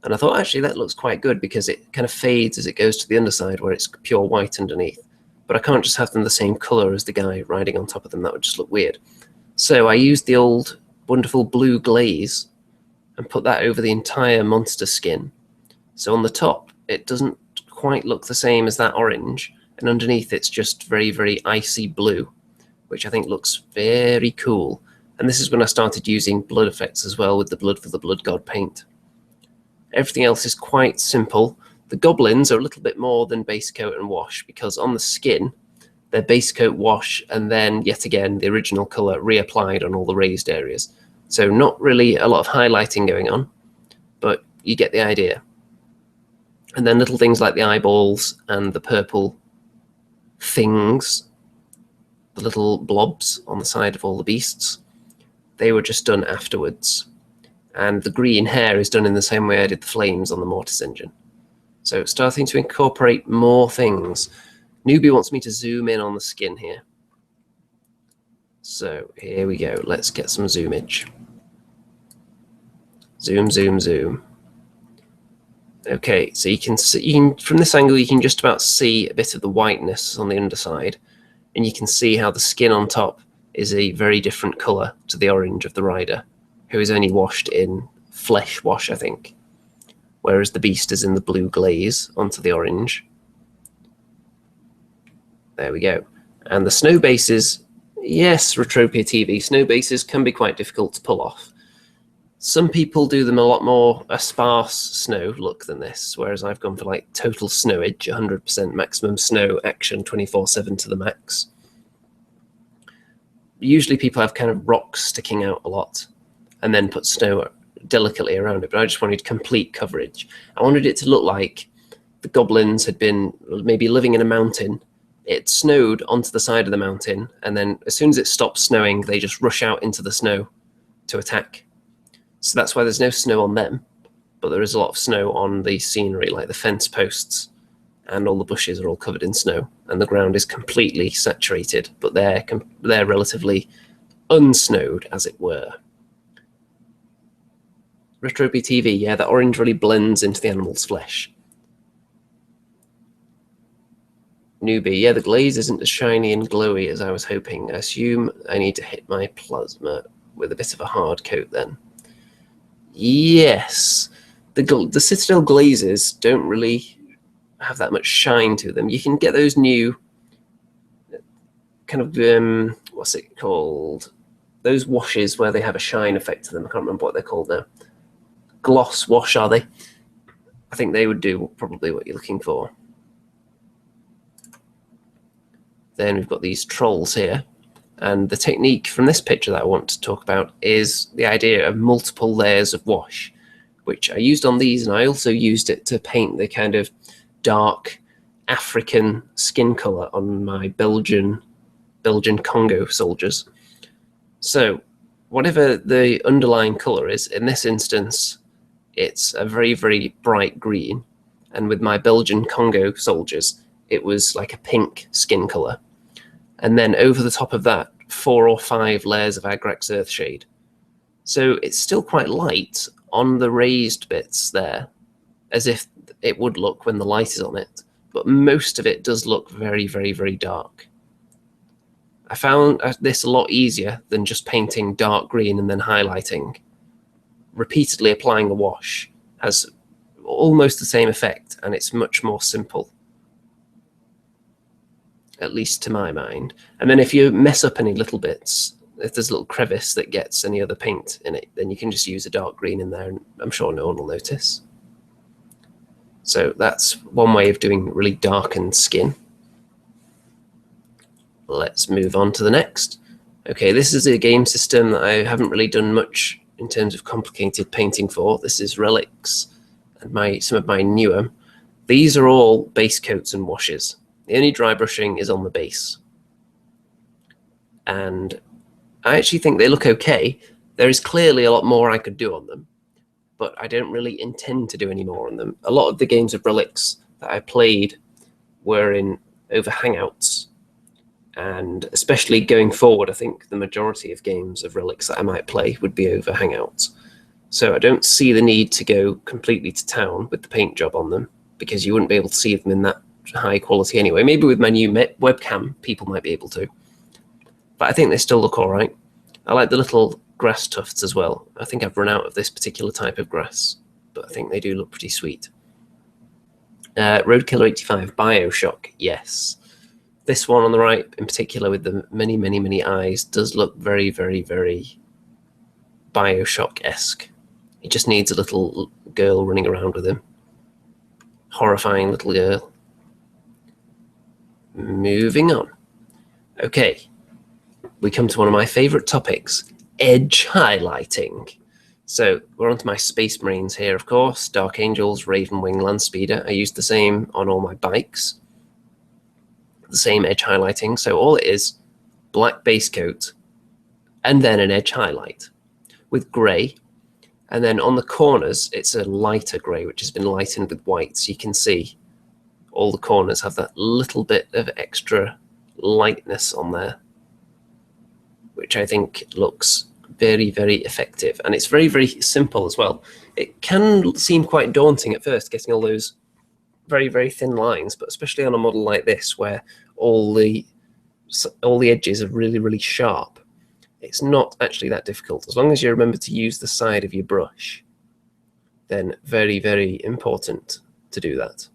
And I thought, actually, that looks quite good because it kind of fades as it goes to the underside where it's pure white underneath. But I can't just have them the same color as the guy riding on top of them. That would just look weird. So I used the old wonderful blue glaze and put that over the entire monster skin. So on the top, it doesn't quite look the same as that orange, and underneath it's just very, very icy blue, which I think looks very cool. And this is when I started using blood effects as well with the Blood for the Blood God paint. Everything else is quite simple. The goblins are a little bit more than base coat and wash, because on the skin, they're base coat, wash, and then yet again the original colour reapplied on all the raised areas. So not really a lot of highlighting going on, but you get the idea. And then little things like the eyeballs and the purple things, the little blobs on the side of all the beasts, they were just done afterwards. And the green hair is done in the same way I did the flames on the Mortis engine. So starting to incorporate more things. Newbie wants me to zoom in on the skin here. So here we go. Let's get some zoomage. Zoom, zoom, zoom. Okay, so you can see, from this angle, you can just about see a bit of the whiteness on the underside, and you can see how the skin on top is a very different colour to the orange of the rider, who is only washed in flesh wash, I think, whereas the beast is in the blue glaze onto the orange. There we go. And the snow bases, yes, Retropia TV, snow bases can be quite difficult to pull off. Some people do them a lot more a sparse snow look than this, whereas I've gone for like total snowage, 100% maximum snow action 24/7 to the max. Usually people have kind of rocks sticking out a lot and then put snow delicately around it, but I just wanted complete coverage. I wanted it to look like the goblins had been maybe living in a mountain. It snowed onto the side of the mountain, and then as soon as it stops snowing, they just rush out into the snow to attack. So that's why there's no snow on them, but there is a lot of snow on the scenery, like the fence posts, and all the bushes are all covered in snow, and the ground is completely saturated, but they're relatively unsnowed, as it were. Retropia TV, yeah, that orange really blends into the animal's flesh. Newbie, yeah, the glaze isn't as shiny and glowy as I was hoping. I assume I need to hit my plasma with a bit of a hard coat then. Yes, the Citadel glazes don't really have that much shine to them. You can get those new kind of, what's it called? Those washes where they have a shine effect to them. I can't remember what they're called now. Gloss wash, are they? I think they would do probably what you're looking for. Then we've got these trolls here. And the technique from this picture that I want to talk about is the idea of multiple layers of wash, which I used on these, and I also used it to paint the kind of dark African skin color on my Belgian Congo soldiers. So whatever the underlying color is, in this instance, it's a very, very bright green. And with my Belgian Congo soldiers, it was like a pink skin color. And then over the top of that, 4 or 5 layers of Agrax Earthshade. So it's still quite light on the raised bits there, as if it would look when the light is on it. But most of it does look very, very, very dark. I found this a lot easier than just painting dark green and then highlighting. Repeatedly applying a wash has almost the same effect, and it's much more simple, at least to my mind. And then if you mess up any little bits, if there's a little crevice that gets any other paint in it, then you can just use a dark green in there, and I'm sure no one will notice. So that's one way of doing really darkened skin. Let's move on to the next. Okay, this is a game system that I haven't really done much in terms of complicated painting for. This is Relics and some of my newer. These are all base coats and washes. The only dry brushing is on the base. And I actually think they look okay. There is clearly a lot more I could do on them, but I don't really intend to do any more on them. A lot of the games of Relics that I played were over Hangouts, and especially going forward, I think the majority of games of Relics that I might play would be over Hangouts. So I don't see the need to go completely to town with the paint job on them, because you wouldn't be able to see them in that high quality anyway. Maybe with my new webcam, people might be able to. But I think they still look all right. I like the little grass tufts as well. I think I've run out of this particular type of grass, but I think they do look pretty sweet. Roadkiller 85, Bioshock, yes. This one on the right in particular with the many eyes does look very, very, very Bioshock-esque. He just needs a little girl running around with him. Horrifying little girl. Moving on. Okay, we come to one of my favourite topics, edge highlighting. So we're onto my Space Marines here, of course. Dark Angels, Ravenwing, Landspeeder. I use the same on all my bikes. The same edge highlighting. So all it is, black base coat, and then an edge highlight with grey. And then on the corners, it's a lighter grey, which has been lightened with white. So you can see all the corners have that little bit of extra lightness on there, which I think looks very, very effective. And it's very, very simple as well. It can seem quite daunting at first, getting all those very, very thin lines, but especially on a model like this, where all the edges are really, really sharp, it's not actually that difficult. As long as you remember to use the side of your brush, then very, very important to do that.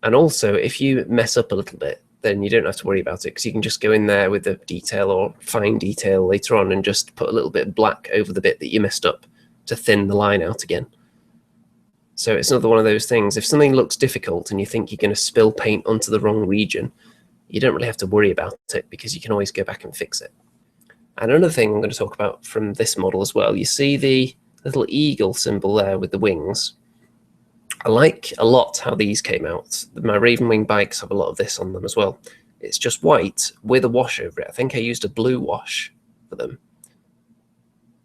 And also, if you mess up a little bit, then you don't have to worry about it, because you can just go in there with the detail or fine detail later on and just put a little bit of black over the bit that you messed up to thin the line out again. So it's another one of those things. If something looks difficult and you think you're going to spill paint onto the wrong region, you don't really have to worry about it, because you can always go back and fix it. And another thing I'm going to talk about from this model as well, you see the little eagle symbol there with the wings. I like a lot how these came out. My Ravenwing bikes have a lot of this on them as well. It's just white with a wash over it. I think I used a blue wash for them.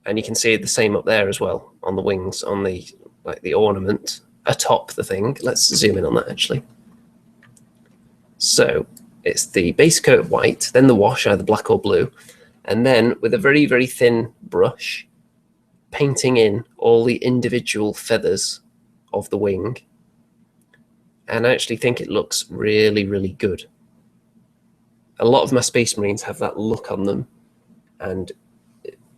And you can see the same up there as well on the wings, on the ornament atop the thing. Let's zoom in on that actually. So it's the base coat of white, then the wash, either black or blue, and then with a very, very thin brush, painting in all the individual feathers of the wing. And I actually think it looks really, really good. A lot of my Space Marines have that look on them, and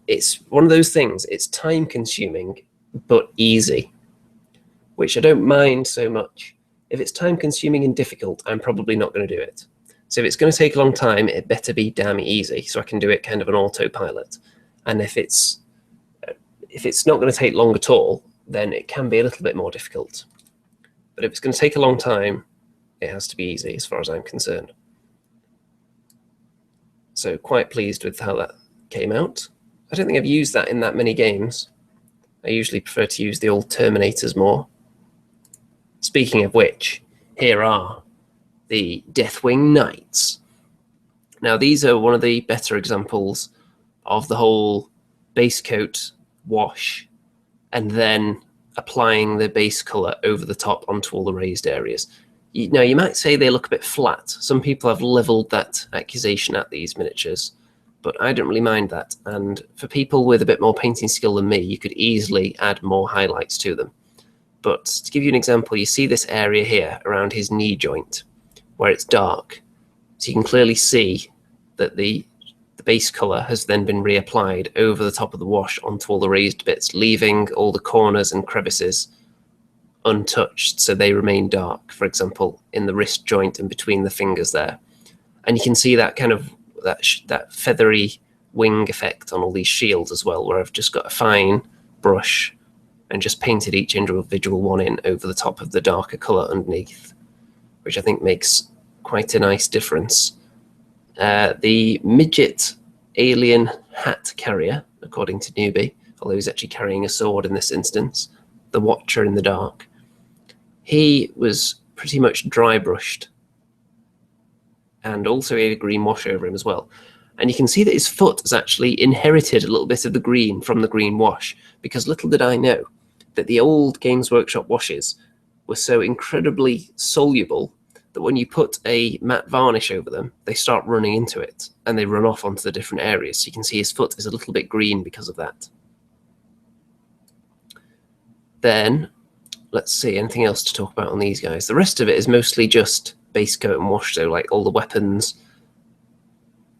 it's one of those things, it's time consuming but easy, which I don't mind so much. If it's time consuming and difficult, I'm probably not going to do it. So if it's going to take a long time, it better be damn easy, so I can do it kind of an autopilot. And if it's not going to take long at all, then it can be a little bit more difficult. But if it's going to take a long time, it has to be easy as far as I'm concerned. So quite pleased with how that came out. I don't think I've used that in that many games. I usually prefer to use the old Terminators more. Speaking of which, here are the Deathwing Knights. Now these are one of the better examples of the whole base coat wash and then applying the base color over the top onto all the raised areas. Now, you might say they look a bit flat. Some people have leveled that accusation at these miniatures, but I don't really mind that. And for people with a bit more painting skill than me, you could easily add more highlights to them. But to give you an example, you see this area here around his knee joint where it's dark. So you can clearly see that the base color has then been reapplied over the top of the wash onto all the raised bits, leaving all the corners and crevices untouched, so they remain dark, for example, in the wrist joint and between the fingers there. And you can see that kind of that feathery wing effect on all these shields as well, where I've just got a fine brush and just painted each individual one in over the top of the darker color underneath, which I think makes quite a nice difference. The midget alien hat carrier, according to Newbie, although he's actually carrying a sword in this instance, the Watcher in the Dark, he was pretty much dry brushed, and also he had a green wash over him as well. And you can see that his foot has actually inherited a little bit of the green from the green wash, because little did I know that the old Games Workshop washes were so incredibly soluble that when you put a matte varnish over them, they start running into it and they run off onto the different areas. So you can see his foot is a little bit green because of that. Then let's see, anything else to talk about on these guys? The rest of it is mostly just base coat and wash, so like all the weapons,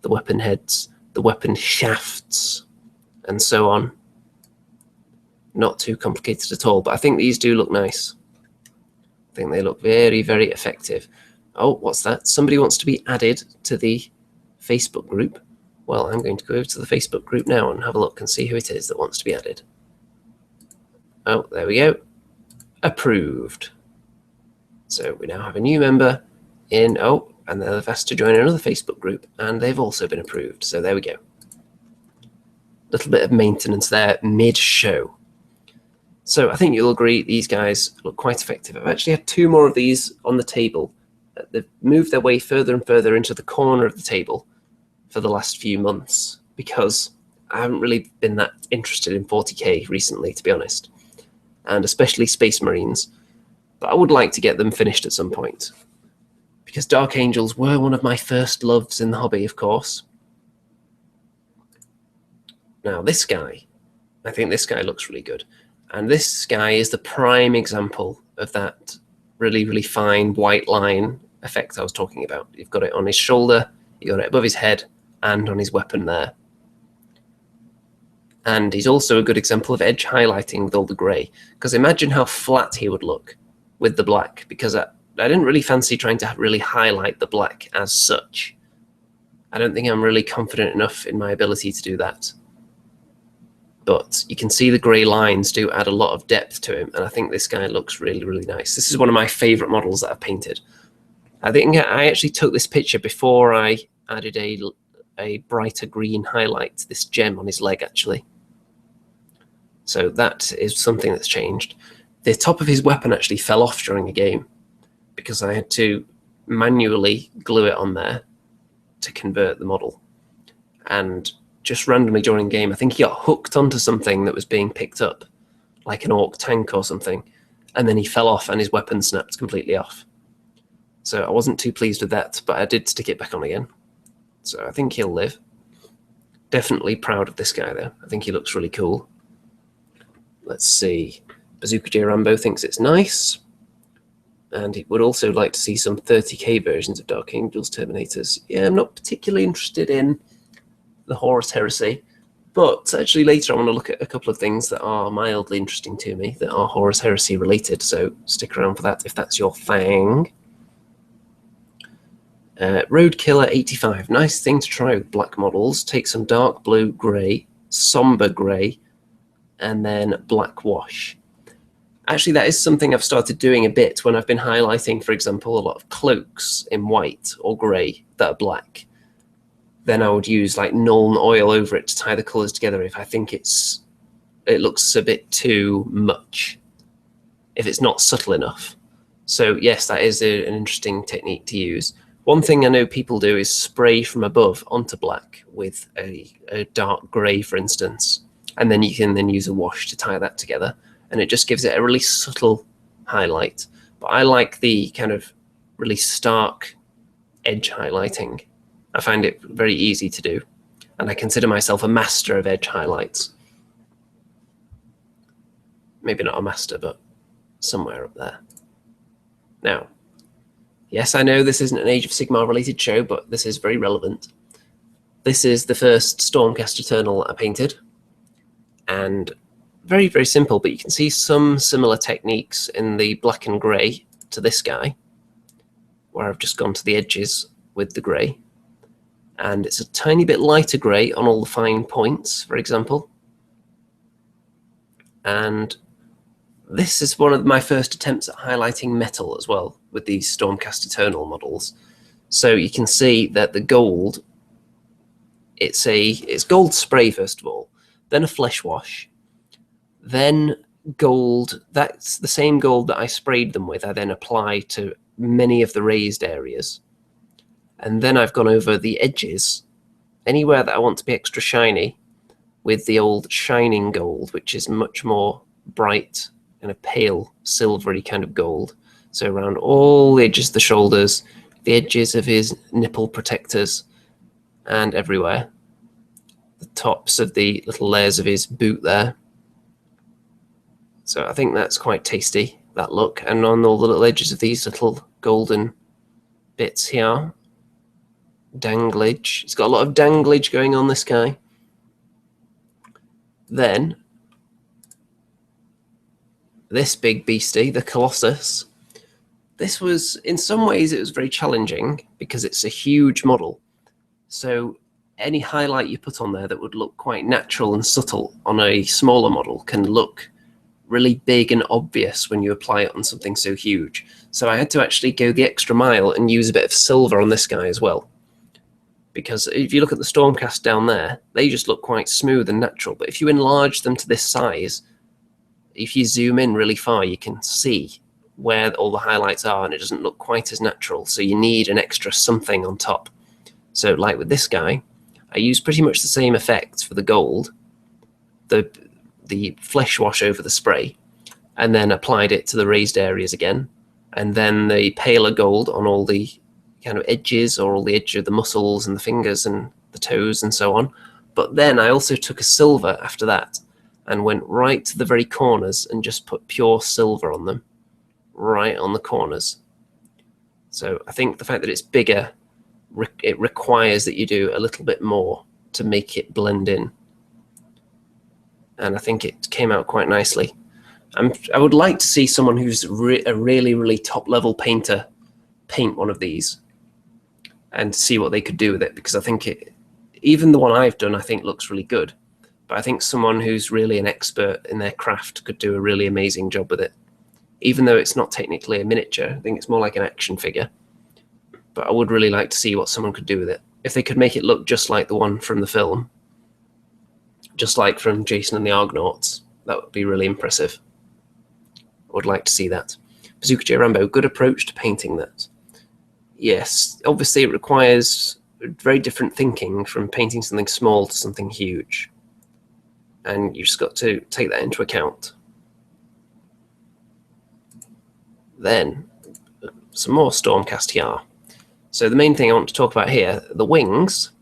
the weapon heads, the weapon shafts, and so on. Not too complicated at all, but I think these do look nice. I think they look very, very effective. Oh, what's that? Somebody wants to be added to the Facebook group. Well, I'm going to go over to the Facebook group now and have a look and see who it is that wants to be added. Oh, there we go. Approved. So we now have a new member in, oh, and they've asked to join another Facebook group, and they've also been approved. So there we go. Little bit of maintenance there mid-show. So I think you'll agree these guys look quite effective. I've actually had 2 more of these on the table. They've moved their way further and further into the corner of the table for the last few months because I haven't really been that interested in 40k recently, to be honest, and especially Space Marines. But I would like to get them finished at some point because Dark Angels were one of my first loves in the hobby, of course. Now this guy, I think this guy looks really good. And this guy is the prime example of that really, really fine white line effect I was talking about. You've got it on his shoulder, you've got it above his head, and on his weapon there. And he's also a good example of edge highlighting with all the grey. Because imagine how flat he would look with the black, because I didn't really fancy trying to really highlight the black as such. I don't think I'm really confident enough in my ability to do that. But you can see the grey lines do add a lot of depth to him, and I think this guy looks really, really nice. This is one of my favourite models that I've painted. I think I actually took this picture before I added a brighter green highlight, this gem on his leg, actually. So that is something that's changed. The top of his weapon actually fell off during a game because I had to manually glue it on there to convert the model. And just randomly during game, I think he got hooked onto something that was being picked up, like an orc tank or something, and then he fell off and his weapon snapped completely off. So I wasn't too pleased with that, but I did stick it back on again. So I think he'll live. Definitely proud of this guy though. I think he looks really cool. Let's see. Bazooka J Rambo thinks it's nice. And he would also like to see some 30k versions of Dark Angels Terminators. Yeah, I'm not particularly interested in the Horus Heresy, but actually later I want to look at a couple of things that are mildly interesting to me that are Horus Heresy related, so stick around for that if that's your thing. Roadkiller 85, nice thing to try with black models. Take some dark blue, grey, somber grey, and then black wash. Actually, that is something I've started doing a bit when I've been highlighting, for example, a lot of cloaks in white or grey that are black. Then I would use like Nuln oil over it to tie the colours together if I think it looks a bit too much, if it's not subtle enough. So yes, that is an interesting technique to use. One thing I know people do is spray from above onto black with a dark grey, for instance, and then you can then use a wash to tie that together, and it just gives it a really subtle highlight. But I like the kind of really stark edge highlighting. I find it very easy to do, and I consider myself a master of edge highlights. Maybe not a master, but somewhere up there. Now, yes, I know this isn't an Age of Sigmar related show, but this is very relevant. This is the first Stormcast Eternal I painted, and very, very simple, but you can see some similar techniques in the black and grey to this guy, where I've just gone to the edges with the grey. And it's a tiny bit lighter grey on all the fine points, for example. And this is one of my first attempts at highlighting metal as well with these Stormcast Eternal models. So you can see that the gold, it's gold spray first of all, then a flesh wash, then gold, that's the same gold that I sprayed them with, I then apply to many of the raised areas. And then I've gone over the edges, anywhere that I want to be extra shiny, with the old shining gold, which is much more bright and a pale silvery kind of gold. So around all the edges of the shoulders, the edges of his nipple protectors, and everywhere. The tops of the little layers of his boot there. So I think that's quite tasty, that look. And on all the little edges of these little golden bits here. Danglage. It's got a lot of danglage going on, this guy. Then this big beastie, the Colossus, this was, in some ways, it was very challenging because it's a huge model. So any highlight you put on there that would look quite natural and subtle on a smaller model can look really big and obvious when you apply it on something so huge. So I had to actually go the extra mile and use a bit of silver on this guy as well. Because if you look at the Stormcast down there, they just look quite smooth and natural. But if you enlarge them to this size, if you zoom in really far, you can see where all the highlights are, and it doesn't look quite as natural. So you need an extra something on top. So like with this guy, I used pretty much the same effect for the gold, the flesh wash over the spray, and then applied it to the raised areas again, and then the paler gold on all the kind of edges, or all the edge of the muscles and the fingers and the toes and so on. But then I also took a silver after that and went right to the very corners and just put pure silver on them, right on the corners. So I think the fact that it's bigger, it requires that you do a little bit more to make it blend in. And I think it came out quite nicely. I would like to see someone who's a really, really top level painter paint one of these and see what they could do with it, because I think even the one I've done, I think looks really good. But I think someone who's really an expert in their craft could do a really amazing job with it. Even though it's not technically a miniature, I think it's more like an action figure. But I would really like to see what someone could do with it. If they could make it look just like the one from the film, just like from Jason and the Argonauts, that would be really impressive. I would like to see that. Bazooka J. Rambo, good approach to painting that. Yes, obviously it requires very different thinking from painting something small to something huge. And you've just got to take that into account. Then, some more Stormcast here. So the main thing I want to talk about here, the wings,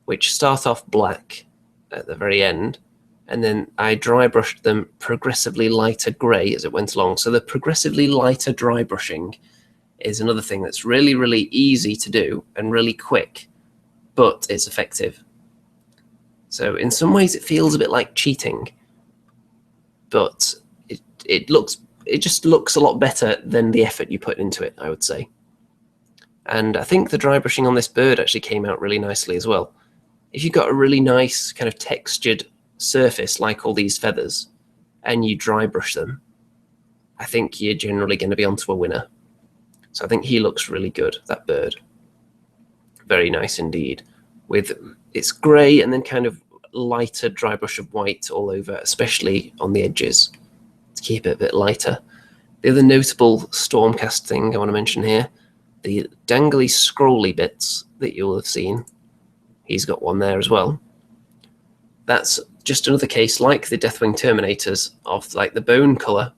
which start off black at the very end, and then I dry brushed them progressively lighter grey as it went along. So the progressively lighter dry brushing is another thing that's really, really easy to do and really quick, but it's effective. So in some ways it feels a bit like cheating, but it just looks a lot better than the effort you put into it, I would say. And I think the dry brushing on this bird actually came out really nicely as well. If you've got a really nice kind of textured surface like all these feathers and you dry brush them, I think you're generally going to be onto a winner. So I think he looks really good, that bird. Very nice indeed. With it's grey and then kind of lighter dry brush of white all over, especially on the edges, to keep it a bit lighter. The other notable Stormcast thing I want to mention here, the dangly scrolly bits that you'll have seen. He's got one there as well. That's just another case like the Deathwing Terminators of like the bone colour,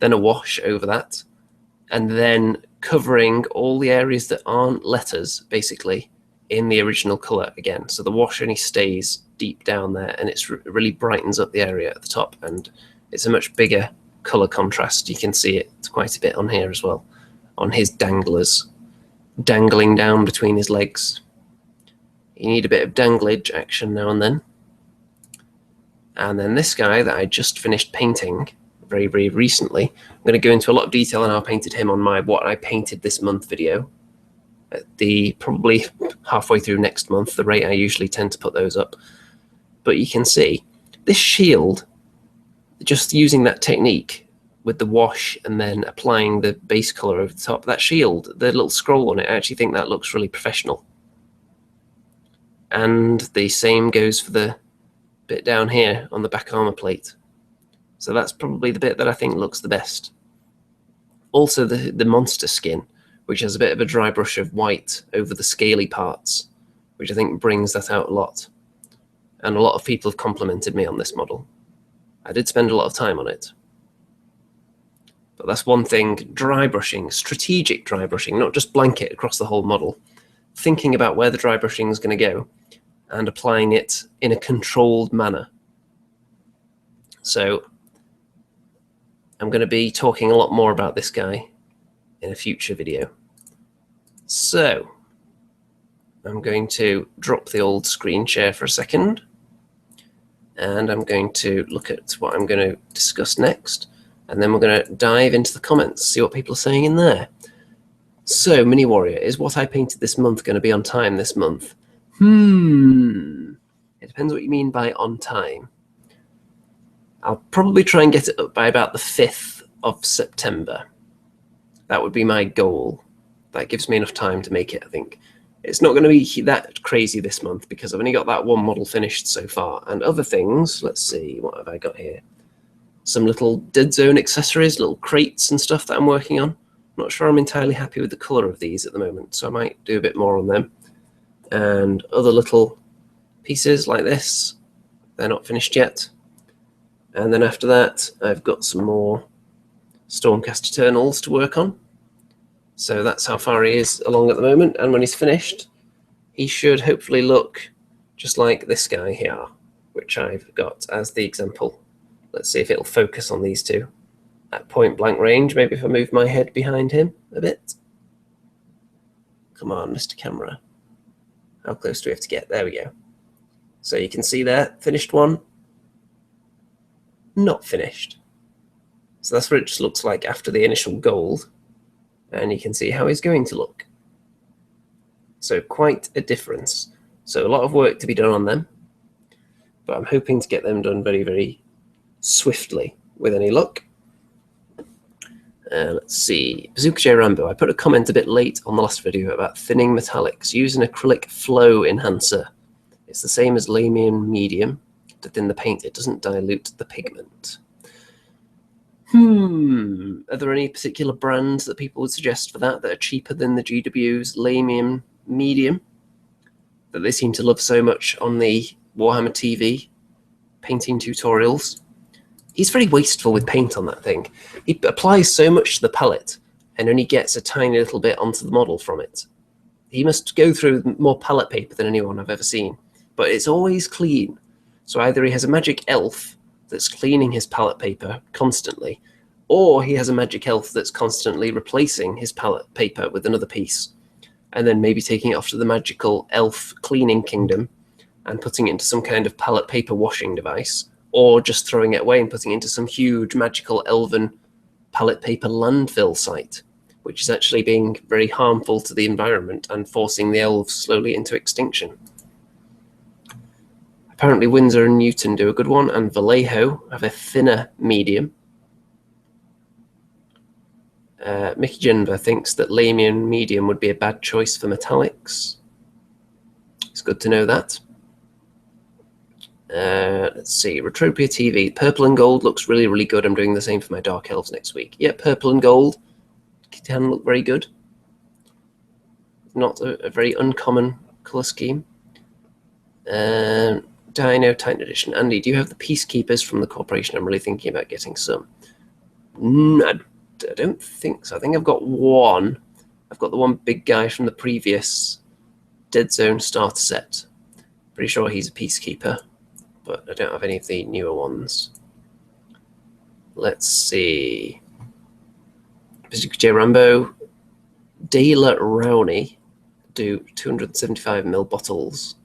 then a wash over that, and then covering all the areas that aren't letters basically in the original colour again. So the wash only stays deep down there, and it really brightens up the area at the top, and it's a much bigger colour contrast. You can see it quite a bit on here as well, on his danglers dangling down between his legs. You need a bit of danglage action now and then. And then this guy that I just finished painting very, very recently, I'm going to go into a lot of detail on how I painted him on my What I Painted This Month video. At the probably halfway through next month, the rate I usually tend to put those up. But you can see this shield, just using that technique with the wash and then applying the base color over the top, that shield, the little scroll on it, I actually think that looks really professional. And the same goes for the bit down here on the back armor plate. So that's probably the bit that I think looks the best. Also the monster skin, which has a bit of a dry brush of white over the scaly parts, which I think brings that out a lot. And a lot of people have complimented me on this model. I did spend a lot of time on it. But that's one thing, dry brushing, strategic dry brushing, not just blanket across the whole model. Thinking about where the dry brushing is going to go and applying it in a controlled manner. So I'm going to be talking a lot more about this guy in a future video. So I'm going to drop the old screen share for a second. and I'm going to look at what I'm going to discuss next, and then we're going to dive into the comments, see what people are saying in there. So, Mini Warrior, is what I painted this month going to be on time this month? It depends what you mean by on time. I'll probably try and get it up by about the 5th of September. That would be my goal. That gives me enough time to make it, I think. It's not going to be that crazy this month because I've only got that one model finished so far. And other things, let's see, what have I got here? Some little Dead Zone accessories, little crates and stuff that I'm working on. I'm not sure I'm entirely happy with the colour of these at the moment, so I might do a bit more on them. And other little pieces like this, they're not finished yet. And then after that, I've got some more Stormcast Eternals to work on. So that's how far he is along at the moment. And when he's finished, he should hopefully look just like this guy here, which I've got as the example. Let's see if it'll focus on these two at point blank range. Maybe if I move my head behind him a bit. Come on, Mr. Camera. How close do we have to get? There we go. So you can see there, finished one, not finished. So that's what it just looks like after the initial gold. And you can see how he's going to look. So quite a difference. So a lot of work to be done on them, but I'm hoping to get them done very, very swiftly with any luck. Let's see, Bazooka J Rambo. I put a comment a bit late on the last video about thinning metallics. Use an acrylic flow enhancer. It's the same as Lamian medium. To thin the paint, it doesn't dilute the pigment. Are there any particular brands that people would suggest for that are cheaper than the GW's Lamian medium that they seem to love so much on the Warhammer TV painting tutorials? He's very wasteful with paint on that thing. He applies so much to the palette and only gets a tiny little bit onto the model from it. He must go through more palette paper than anyone I've ever seen, but it's always clean. So either he has a magic elf that's cleaning his palette paper constantly, or he has a magic elf that's constantly replacing his palette paper with another piece, and then maybe taking it off to the magical elf cleaning kingdom and putting it into some kind of palette paper washing device, or just throwing it away and putting it into some huge magical elven palette paper landfill site, which is actually being very harmful to the environment and forcing the elves slowly into extinction. Apparently Winsor and Newton do a good one, and Vallejo have a thinner medium. Mickey Genver thinks that Lamian medium would be a bad choice for metallics. It's good to know that. Let's see, Retropia TV. Purple and gold looks really, really good. I'm doing the same for my Dark Elves next week. Yeah, purple and gold can look very good. Not a very uncommon colour scheme. Dino Titan Edition. Andy, do you have the Peacekeepers from the Corporation? I'm really thinking about getting some. I don't think so. I think I've got one. I've got the one big guy from the previous Dead Zone starter set. Pretty sure he's a Peacekeeper, but I don't have any of the newer ones. Let's see. Bazooka J Rambo. Dale Rowney do 275ml bottles.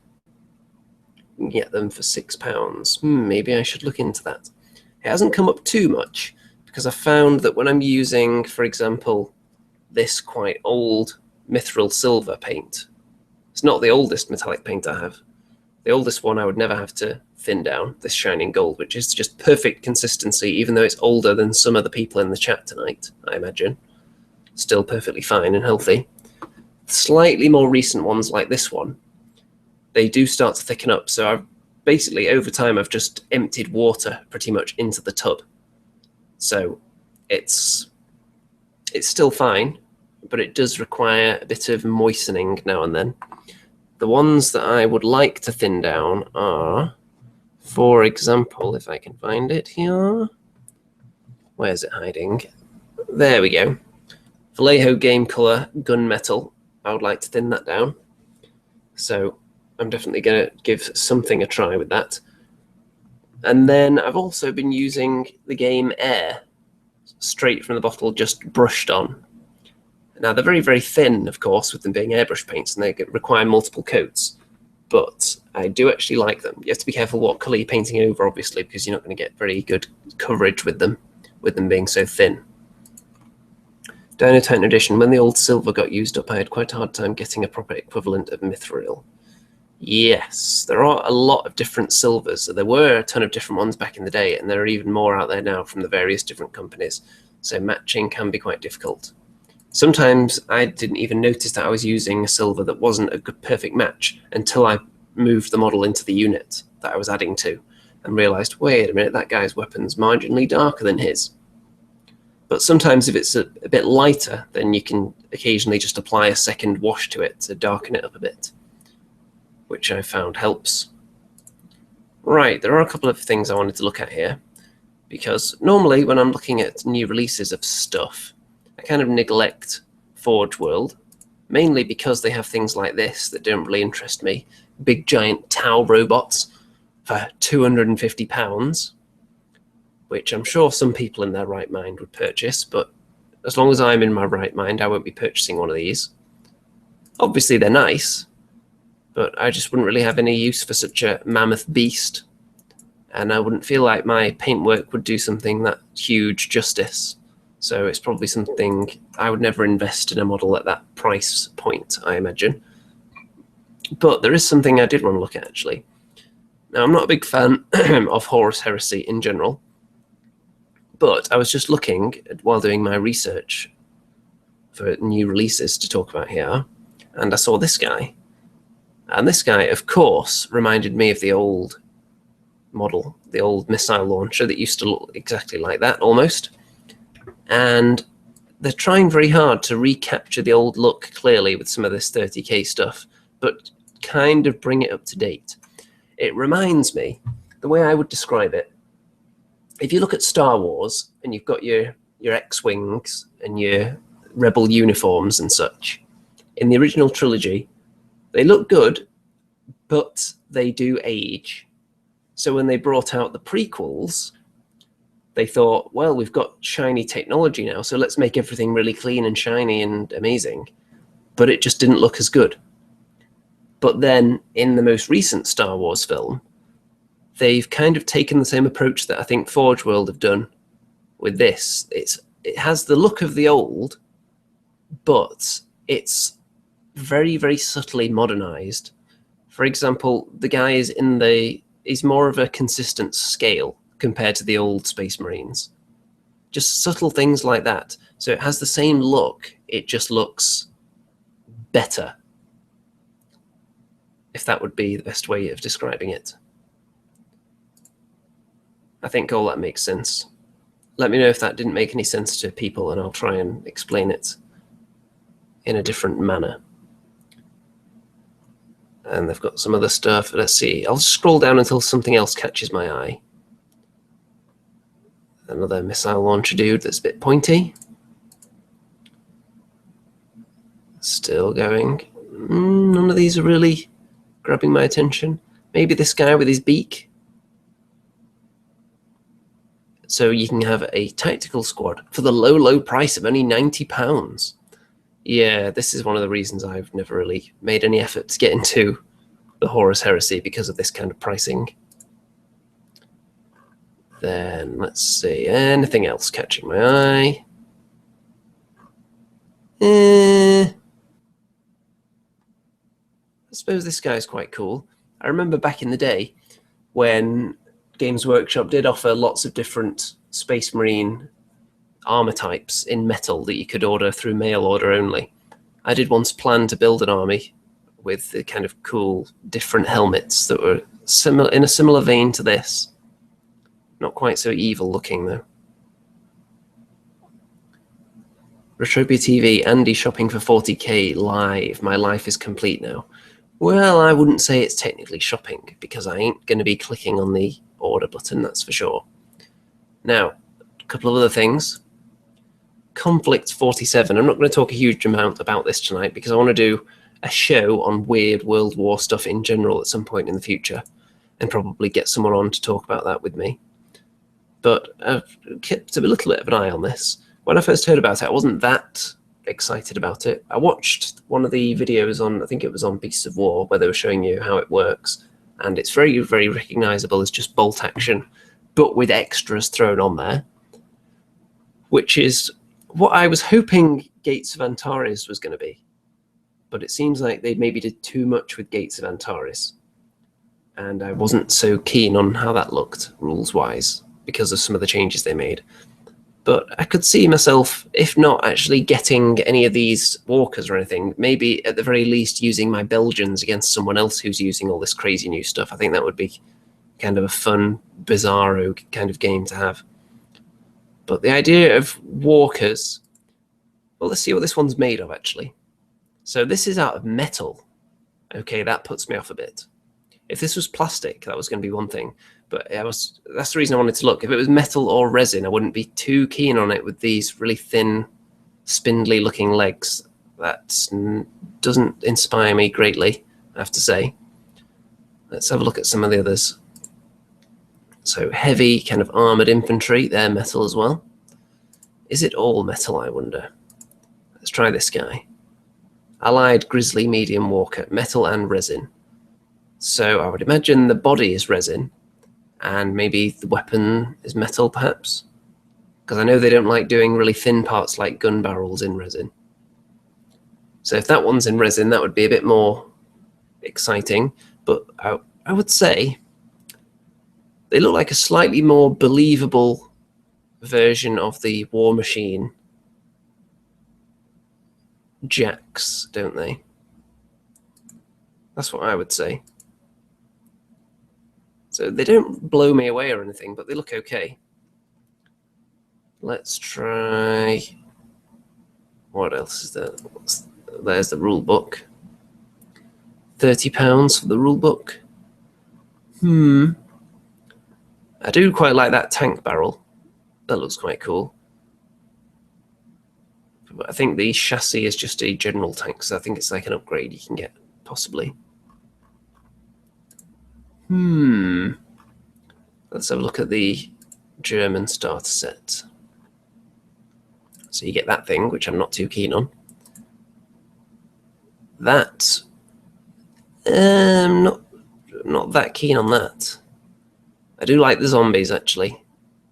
You can get them for £6. Maybe I should look into that. It hasn't come up too much because I found that when I'm using, for example, this quite old Mithril Silver paint, it's not the oldest metallic paint I have. The oldest one I would never have to thin down, this Shining Gold, which is just perfect consistency, even though it's older than some of the people in the chat tonight, I imagine. Still perfectly fine and healthy. Slightly more recent ones like this one, they do start to thicken up. So I've basically, over time, I've just emptied water pretty much into the tub. So it's still fine, but it does require a bit of moistening now and then. The ones that I would like to thin down are, for example, if I can find it here. Where's it hiding? There we go. Vallejo Game Color Gunmetal. I would like to thin that down. So I'm definitely going to give something a try with that. And then I've also been using the Game Air straight from the bottle, just brushed on. Now they're very, very thin, of course, with them being airbrush paints, and they require multiple coats. but I do actually like them. You have to be careful what colour you're painting over, obviously, because you're not going to get very good coverage with them being so thin. Dino Titan Edition. When the old silver got used up, I had quite a hard time getting a proper equivalent of Mithril. Yes, there are a lot of different silvers. So there were a ton of different ones back in the day, and there are even more out there now from the various different companies. So matching can be quite difficult. Sometimes I didn't even notice that I was using a silver that wasn't a good perfect match until I moved the model into the unit that I was adding to and realized, wait a minute, that guy's weapon's marginally darker than his. But sometimes if it's a bit lighter, then you can occasionally just apply a second wash to it to darken it up a bit, which I found helps. Right, there are a couple of things I wanted to look at here, because normally when I'm looking at new releases of stuff, I kind of neglect Forge World, mainly because they have things like this that don't really interest me. Big giant Tau robots for £250, which I'm sure some people in their right mind would purchase, but as long as I'm in my right mind, I won't be purchasing one of these. Obviously they're nice, but I just wouldn't really have any use for such a mammoth beast, and I wouldn't feel like my paintwork would do something that huge justice. So it's probably something I would never invest in a model at that price point, I imagine. But there is something I did want to look at, actually. Now, I'm not a big fan of Horus Heresy in general, but I was just looking while doing my research for new releases to talk about here, and I saw this guy. And this guy, of course, reminded me of the old model, the old missile launcher that used to look exactly like that, almost. And they're trying very hard to recapture the old look clearly with some of this 30k stuff, but kind of bring it up to date. It reminds me, the way I would describe it, if you look at Star Wars and you've got your X-Wings and your Rebel uniforms and such, in the original trilogy, they look good, but they do age. So when they brought out the prequels, they thought, well, we've got shiny technology now, so let's make everything really clean and shiny and amazing. But it just didn't look as good. But then in the most recent Star Wars film, they've kind of taken the same approach that I think Forge World have done with this. It has the look of the old, but it's very, very subtly modernized. For example, the guy is more of a consistent scale compared to the old Space Marines. Just subtle things like that. So it has the same look, it just looks better, if that would be the best way of describing it. I think all that makes sense. Let me know if that didn't make any sense to people, and I'll try and explain it in a different manner. And they've got some other stuff. Let's see. I'll scroll down until something else catches my eye. Another missile launcher dude that's a bit pointy. Still going. None of these are really grabbing my attention. Maybe this guy with his beak. So you can have a tactical squad for the low, low price of only £90. Yeah, this is one of the reasons I've never really made any effort to get into the Horus Heresy, because of this kind of pricing. Then, let's see, anything else catching my eye? I suppose this guy's quite cool. I remember back in the day when Games Workshop did offer lots of different Space Marine armor types in metal that you could order through mail order only. I did once plan to build an army with the kind of cool different helmets that were similar, in a similar vein to this. Not quite so evil looking though. Retropia TV, Andy shopping for 40k live. My life is complete now. Well, I wouldn't say it's technically shopping, because I ain't going to be clicking on the order button, that's for sure. Now, a couple of other things. Conflict 47. I'm not going to talk a huge amount about this tonight, because I want to do a show on weird World War stuff in general at some point in the future, and probably get someone on to talk about that with me. But I've kept a little bit of an eye on this. When I first heard about it, I wasn't that excited about it. I watched one of the videos on, I think it was on Beasts of War, where they were showing you how it works, and it's very, very recognizable as just bolt action, but with extras thrown on there, which is what I was hoping Gates of Antares was going to be. But it seems like they maybe did too much with Gates of Antares, and I wasn't so keen on how that looked rules-wise because of some of the changes they made. But I could see myself, if not actually getting any of these walkers or anything, maybe at the very least using my Belgians against someone else who's using all this crazy new stuff. I think that would be kind of a fun, bizarro kind of game to have. But the idea of walkers, well, let's see what this one's made of, actually. So this is out of metal. Okay, that puts me off a bit. If this was plastic, that was going to be one thing. But that's the reason I wanted to look. If it was metal or resin, I wouldn't be too keen on it with these really thin, spindly-looking legs. That doesn't inspire me greatly, I have to say. Let's have a look at some of the others. So heavy, kind of armoured infantry, they're metal as well. Is it all metal, I wonder? Let's try this guy. Allied Grizzly Medium Walker, metal and resin. So I would imagine the body is resin, and maybe the weapon is metal, perhaps? Because I know they don't like doing really thin parts like gun barrels in resin. So if that one's in resin, that would be a bit more exciting. But I would say they look like a slightly more believable version of the War Machine jacks, don't they? That's what I would say. So they don't blow me away or anything, but they look okay. Let's try... What else is there? There's the rule book. £30 for the rule book. I do quite like that tank barrel. That looks quite cool. But I think the chassis is just a general tank, so I think it's like an upgrade you can get, possibly. Let's have a look at the German starter set. So you get that thing, which I'm not too keen on. That, not that keen on that. I do like the zombies, actually.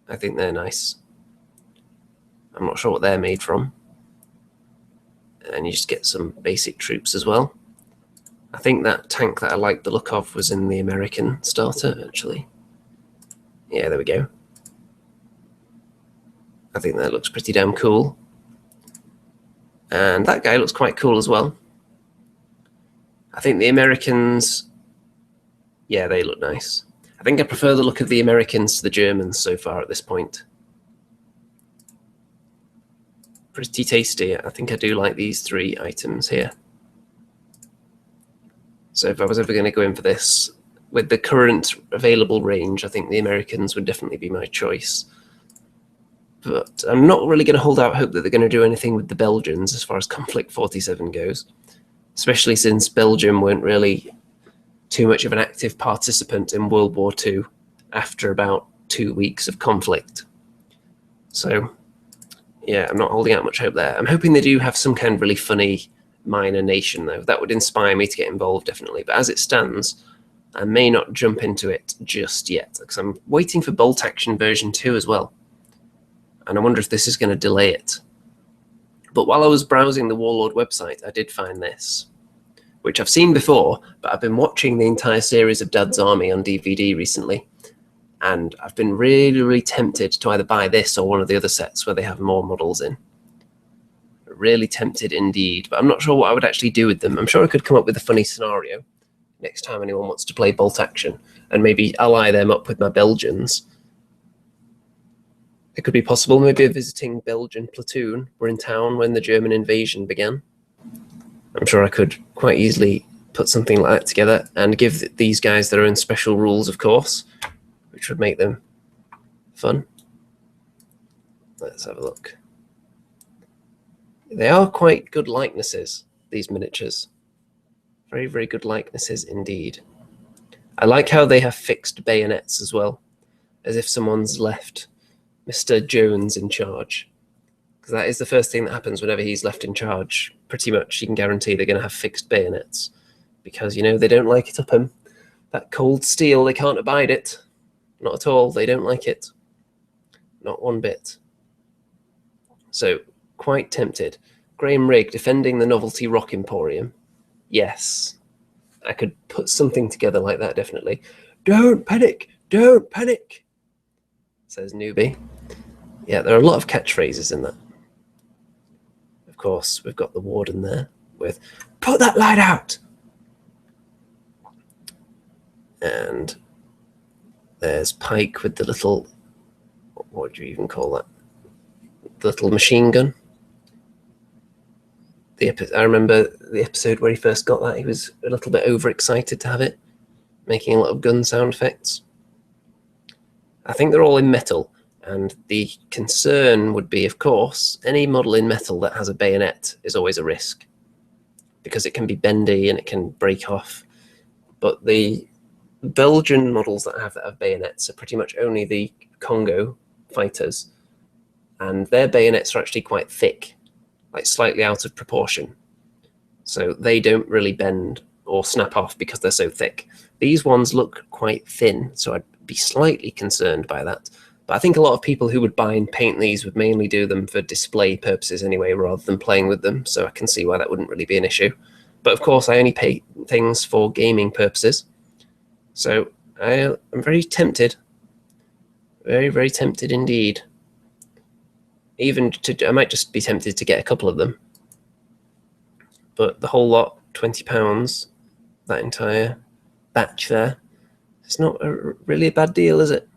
I think they're nice. I'm not sure what they're made from. And you just get some basic troops as well. I think that tank that I liked the look of was in the American starter, actually. Yeah, there we go. I think that looks pretty damn cool. And that guy looks quite cool as well. I think the Americans, yeah, they look nice. I think I prefer the look of the Americans to the Germans so far at this point. Pretty tasty. I think I do like these 3 items here. So if I was ever going to go in for this, with the current available range, I think the Americans would definitely be my choice. But I'm not really going to hold out hope that they're going to do anything with the Belgians as far as Conflict 47 goes, especially since Belgium weren't really too much of an active participant in World War II after about 2 weeks of conflict. So, yeah, I'm not holding out much hope there. I'm hoping they do have some kind of really funny minor nation, though. That would inspire me to get involved, definitely. But as it stands, I may not jump into it just yet, because I'm waiting for Bolt Action version 2 as well. And I wonder if this is going to delay it. But while I was browsing the Warlord website, I did find this, which I've seen before, but I've been watching the entire series of Dad's Army on DVD recently, and I've been really, really tempted to either buy this or one of the other sets where they have more models in. Really tempted indeed, but I'm not sure what I would actually do with them. I'm sure I could come up with a funny scenario next time anyone wants to play Bolt Action, and maybe ally them up with my Belgians. It could be possible, maybe a visiting Belgian platoon were in town when the German invasion began. I'm sure I could quite easily put something like that together and give these guys their own special rules, of course, which would make them fun. Let's have a look. They are quite good likenesses, these miniatures. Very, very good likenesses indeed. I like how they have fixed bayonets as well, as if someone's left Mr. Jones in charge. because that is the first thing that happens whenever he's left in charge. Pretty much, you can guarantee they're going to have fixed bayonets, because, you know, they don't like it up him. That cold steel, they can't abide it. Not at all. They don't like it. Not one bit. So, quite tempted. Graham Rigg defending the Novelty Rock Emporium. Yes. I could put something together like that, definitely. Don't panic! Don't panic! Says Newbie. Yeah, there are a lot of catchphrases in that. Of course, we've got the Warden there with, put that light out! And there's Pike with the little, what do you even call that? The little machine gun. I remember the episode where he first got that. He was a little bit overexcited to have it, making a lot of gun sound effects. I think they're all in metal, and the concern would be, of course, any model in metal that has a bayonet is always a risk, because it can be bendy and it can break off. But the Belgian models that have bayonets are pretty much only the Congo fighters, and their bayonets are actually quite thick, like slightly out of proportion. So they don't really bend or snap off because they're so thick. These ones look quite thin, so I'd be slightly concerned by that. But I think a lot of people who would buy and paint these would mainly do them for display purposes anyway, rather than playing with them, so I can see why that wouldn't really be an issue. But of course, I only paint things for gaming purposes. So I'm very tempted. Very, very tempted indeed. I might just be tempted to get a couple of them. But the whole lot, £20, that entire batch there, it's not really a bad deal, is it?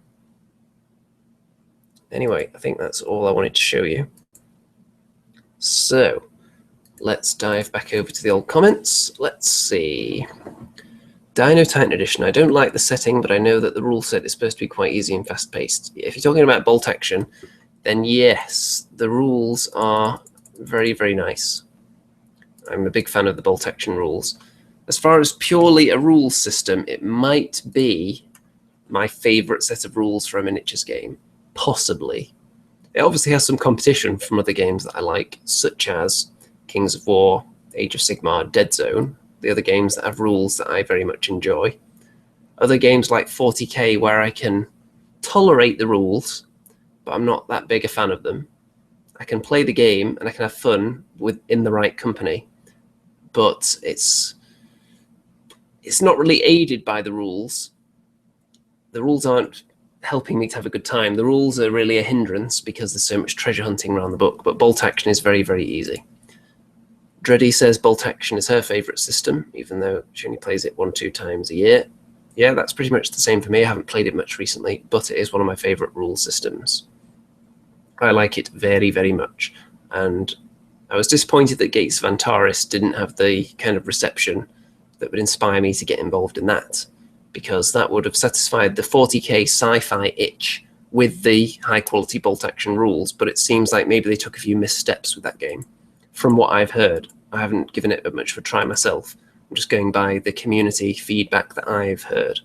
Anyway, I think that's all I wanted to show you. So, let's dive back over to the old comments. Let's see. Dino Titan Edition. I don't like the setting, but I know that the rule set is supposed to be quite easy and fast-paced. If you're talking about bolt action, then yes, the rules are very, very nice. I'm a big fan of the bolt action rules. As far as purely a rules system, it might be my favorite set of rules for a miniatures game. Possibly. It obviously has some competition from other games that I like, such as Kings of War, Age of Sigmar, Dead Zone, the other games that have rules that I very much enjoy. Other games like 40k, where I can tolerate the rules, but I'm not that big a fan of them. I can play the game and I can have fun in the right company, but it's not really aided by the rules. The rules aren't helping me to have a good time. The rules are really a hindrance because there's so much treasure hunting around the book, but bolt action is very, very easy. Dreddy says bolt action is her favourite system, even though she only plays it 1-2 times a year. Yeah, that's pretty much the same for me. I haven't played it much recently, but it is one of my favourite rule systems. I like it very, very much. And I was disappointed that Gates of Antares didn't have the kind of reception that would inspire me to get involved in that, because that would have satisfied the 40k sci-fi itch with the high-quality bolt-action rules, but it seems like maybe they took a few missteps with that game. From what I've heard, I haven't given it much of a try myself. I'm just going by the community feedback that I've heard.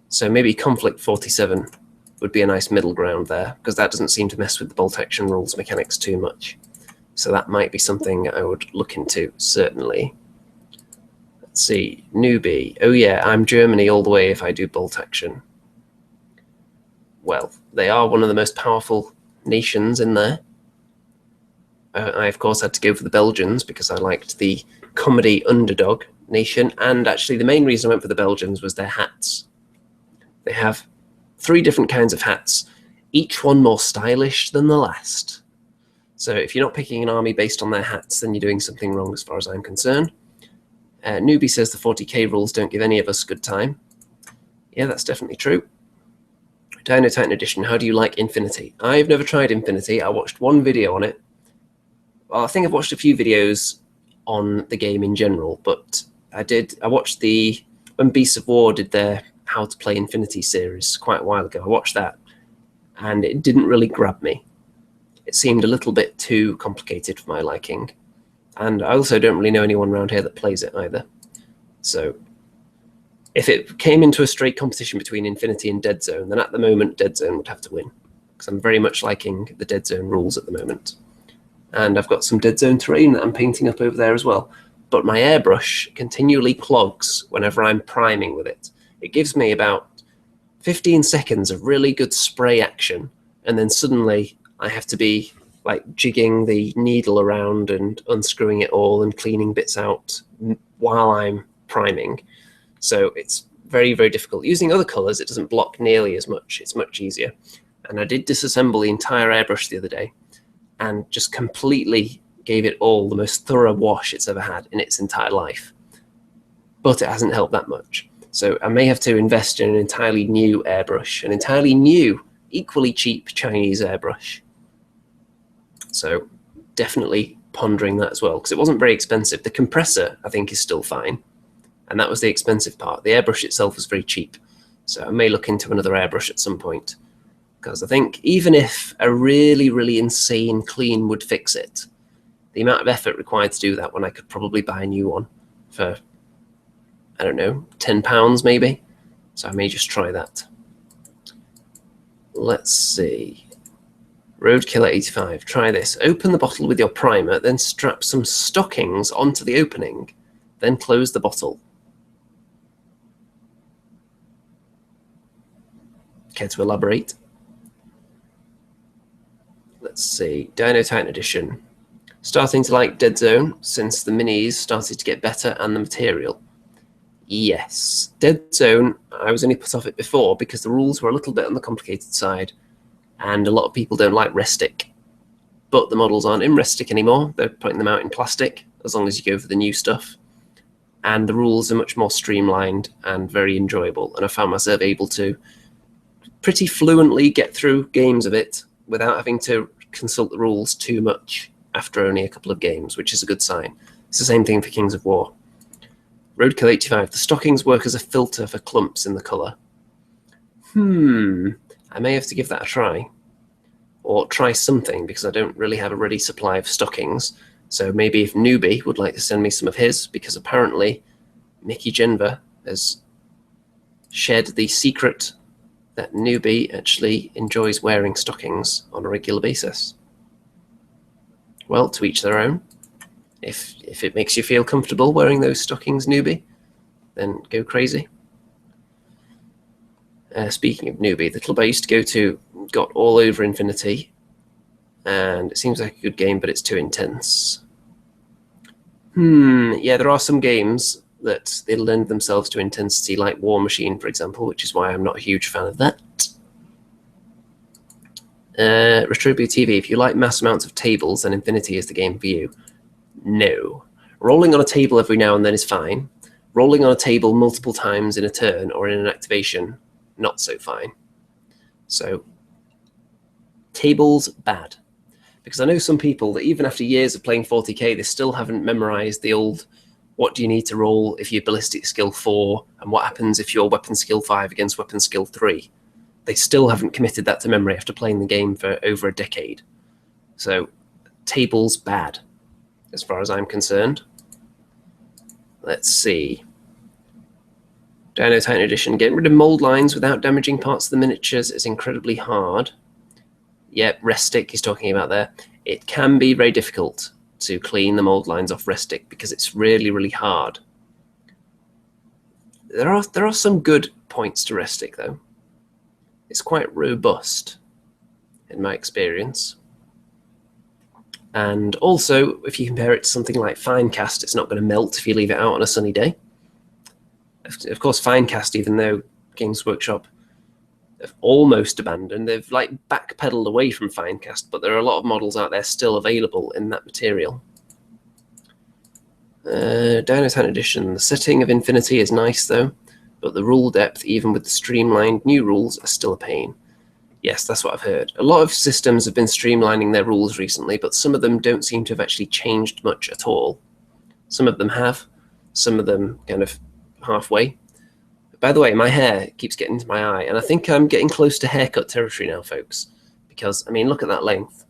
So maybe Conflict 47 would be a nice middle ground there, because that doesn't seem to mess with the bolt action rules mechanics too much. So that might be something I would look into, certainly. Let's see, Newbie. Oh yeah, I'm Germany all the way if I do bolt action. Well, they are one of the most powerful nations in there. I, of course, had to go for the Belgians because I liked the comedy underdog nation, and actually the main reason I went for the Belgians was their hats. They have 3 different kinds of hats, each one more stylish than the last. So if you're not picking an army based on their hats, then you're doing something wrong as far as I'm concerned. Newbie says the 40k rules don't give any of us good time. Yeah, that's definitely true. Dino Titan Edition, how do you like Infinity? I've never tried Infinity. I watched one video on it. Well, I think I've watched a few videos on the game in general, but I watched when Beasts of War did their How to Play Infinity series quite a while ago. I watched that, and it didn't really grab me. It seemed a little bit too complicated for my liking. And I also don't really know anyone around here that plays it either. So if it came into a straight competition between Infinity and Dead Zone, then at the moment Dead Zone would have to win, because I'm very much liking the Dead Zone rules at the moment. and I've got some dead zone terrain that I'm painting up over there as well. But my airbrush continually clogs whenever I'm priming with it. It gives me about 15 seconds of really good spray action, and then suddenly I have to be like jigging the needle around and unscrewing it all and cleaning bits out while I'm priming. So it's very, very difficult. Using other colors, it doesn't block nearly as much. It's much easier. And I did disassemble the entire airbrush the other day and just completely gave it all the most thorough wash it's ever had in its entire life. But it hasn't helped that much. So I may have to invest in an entirely new airbrush, an entirely new, equally cheap Chinese airbrush. So definitely pondering that as well, because it wasn't very expensive. The compressor, I think, is still fine. And that was the expensive part. The airbrush itself was very cheap. So I may look into another airbrush at some point, because I think even if a really, really insane clean would fix it, the amount of effort required to do that when I could probably buy a new one for, I don't know, £10 maybe. So I may just try that. Let's see. Roadkiller85, try this. Open the bottle with your primer, then strap some stockings onto the opening, then close the bottle. Care to elaborate? Let's see. Dino Titan Edition. Starting to like Dead Zone since the minis started to get better and the material. Yes. Dead Zone, I was only put off it before because the rules were a little bit on the complicated side, and a lot of people don't like Restic. But the models aren't in Restic anymore. They're putting them out in plastic, as long as you go for the new stuff. And the rules are much more streamlined and very enjoyable, and I found myself able to pretty fluently get through games of it without having to consult the rules too much after only a couple of games, which is a good sign. It's the same thing for Kings of War. Roadkill85, the stockings work as a filter for clumps in the colour. I may have to give that a try. Or try something, because I don't really have a ready supply of stockings. So maybe if Newbie would like to send me some of his, because apparently Mickey Genver has shared the secret that Newbie actually enjoys wearing stockings on a regular basis. Well, to each their own. If it makes you feel comfortable wearing those stockings, Newbie, then go crazy. Speaking of Newbie, the club I used to go to got all over Infinity, and it seems like a good game, but it's too intense. Yeah, there are some games that they lend themselves to intensity, like War Machine, for example, which is why I'm not a huge fan of that. Retrobio TV, if you like mass amounts of tables, then Infinity is the game for you. No. Rolling on a table every now and then is fine. Rolling on a table multiple times in a turn or in an activation, not so fine. So, tables, bad. Because I know some people that even after years of playing 40k, they still haven't memorized the old, what do you need to roll if you're ballistic skill 4, and what happens if you're weapon skill 5 against weapon skill 3. They still haven't committed that to memory after playing the game for over a decade. So, tables, bad, as far as I'm concerned. Let's see. Dino Titan Edition. Getting rid of mold lines without damaging parts of the miniatures is incredibly hard. Yep, Restic he's talking about there. It can be very difficult to clean the mold lines off Restic because it's really, really hard. There are some good points to Restic, though. It's quite robust, in my experience. And also, if you compare it to something like Finecast, it's not going to melt if you leave it out on a sunny day. Of course, Finecast, even though Games Workshop have almost abandoned, they've like backpedaled away from Finecast, but there are a lot of models out there still available in that material. Dino Titan Edition. The setting of Infinity is nice, though, but the rule depth, even with the streamlined new rules, are still a pain. Yes, that's what I've heard. A lot of systems have been streamlining their rules recently, but some of them don't seem to have actually changed much at all. Some of them have, some of them kind of halfway. By the way, my hair keeps getting into my eye, and I think I'm getting close to haircut territory now, folks, because, I mean, look at that length.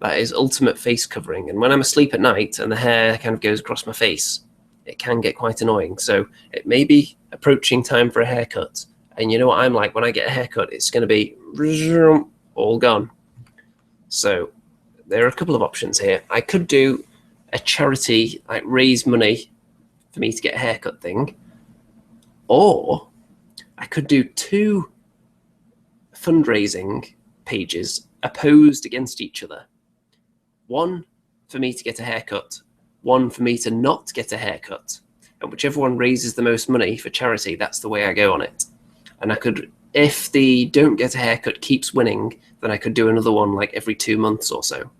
That is ultimate face covering, and when I'm asleep at night and the hair kind of goes across my face, it can get quite annoying. So it may be approaching time for a haircut. And you know what I'm like, when I get a haircut, it's going to be all gone. So there are a couple of options here. I could do a charity, like raise money for me to get a haircut thing, or I could do 2 fundraising pages opposed against each other. One for me to get a haircut, one for me to not get a haircut. And whichever one raises the most money for charity, that's the way I go on it. And I could, if the don't get a haircut keeps winning, then I could do another one like every 2 months or so.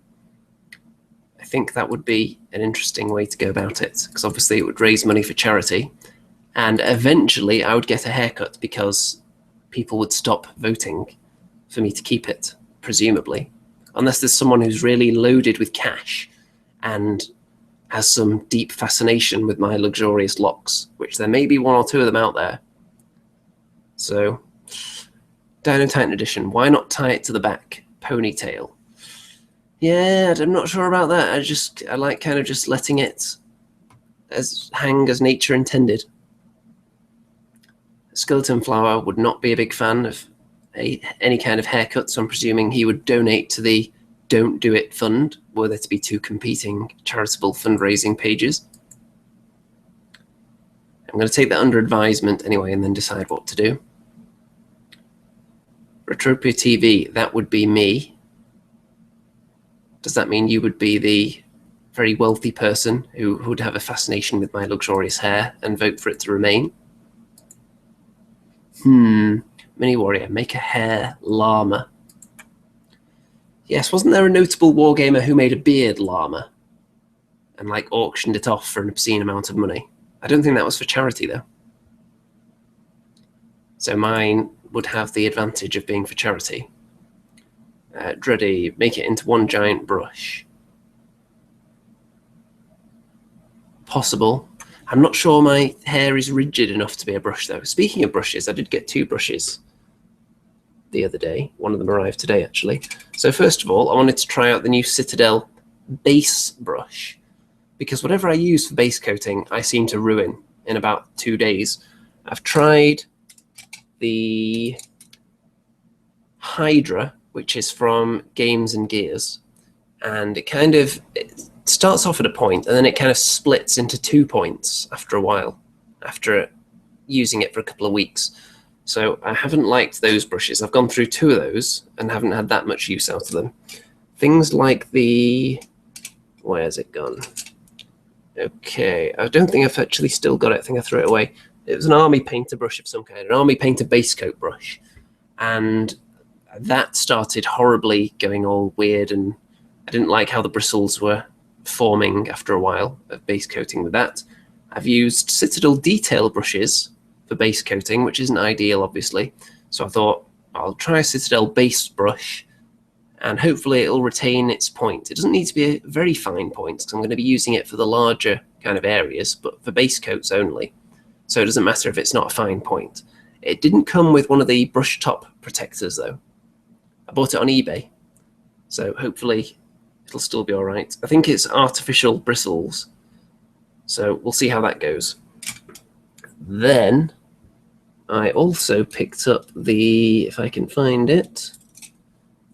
I think that would be an interesting way to go about it, because obviously it would raise money for charity, and eventually I would get a haircut because people would stop voting for me to keep it, presumably. Unless there's someone who's really loaded with cash and has some deep fascination with my luxurious locks, which there may be 1 or 2 of them out there. So, Dino Titan edition, why not tie it to the back? Ponytail. Yeah, I'm not sure about that. I like kind of just letting it hang as nature intended. Skeleton Flower would not be a big fan of any kind of haircut, so I'm presuming he would donate to the Don't Do It Fund, were there to be 2 competing charitable fundraising pages. I'm going to take that under advisement anyway and then decide what to do. Retropia TV, that would be me. Does that mean you would be the very wealthy person who would have a fascination with my luxurious hair and vote for it to remain? Mini Warrior, make a hair llama. Yes, wasn't there a notable wargamer who made a beard llama and like auctioned it off for an obscene amount of money? I don't think that was for charity though. So mine would have the advantage of being for charity. Dreddy, make it into 1 giant brush. Possible. I'm not sure my hair is rigid enough to be a brush though. Speaking of brushes, I did get 2 brushes the other day. One of them arrived today actually. So first of all, I wanted to try out the new Citadel base brush, because whatever I use for base coating, I seem to ruin in about 2 days. I've tried the Hydra, which is from Games and Gears, and it starts off at a point and then it kind of splits into 2 points after a while, after using it for a couple of weeks. So I haven't liked those brushes. I've gone through 2 of those and haven't had that much use out of them. Things like the... where's it gone? Okay, I don't think I've actually still got it. I think I threw it away. It was an army painter brush of some kind, an army painter base coat brush. And that started horribly going all weird, and I didn't like how the bristles were forming after a while of base coating with that. I've used Citadel detail brushes for base coating, which isn't ideal, obviously. So I thought I'll try a Citadel base brush, and hopefully it'll retain its point. It doesn't need to be a very fine point, because I'm going to be using it for the larger kind of areas, but for base coats only. So it doesn't matter if it's not a fine point. It didn't come with one of the brush top protectors, though. I bought it on eBay, so hopefully it'll still be all right. I think it's artificial bristles, so we'll see how that goes. Then I also picked up the, if I can find it,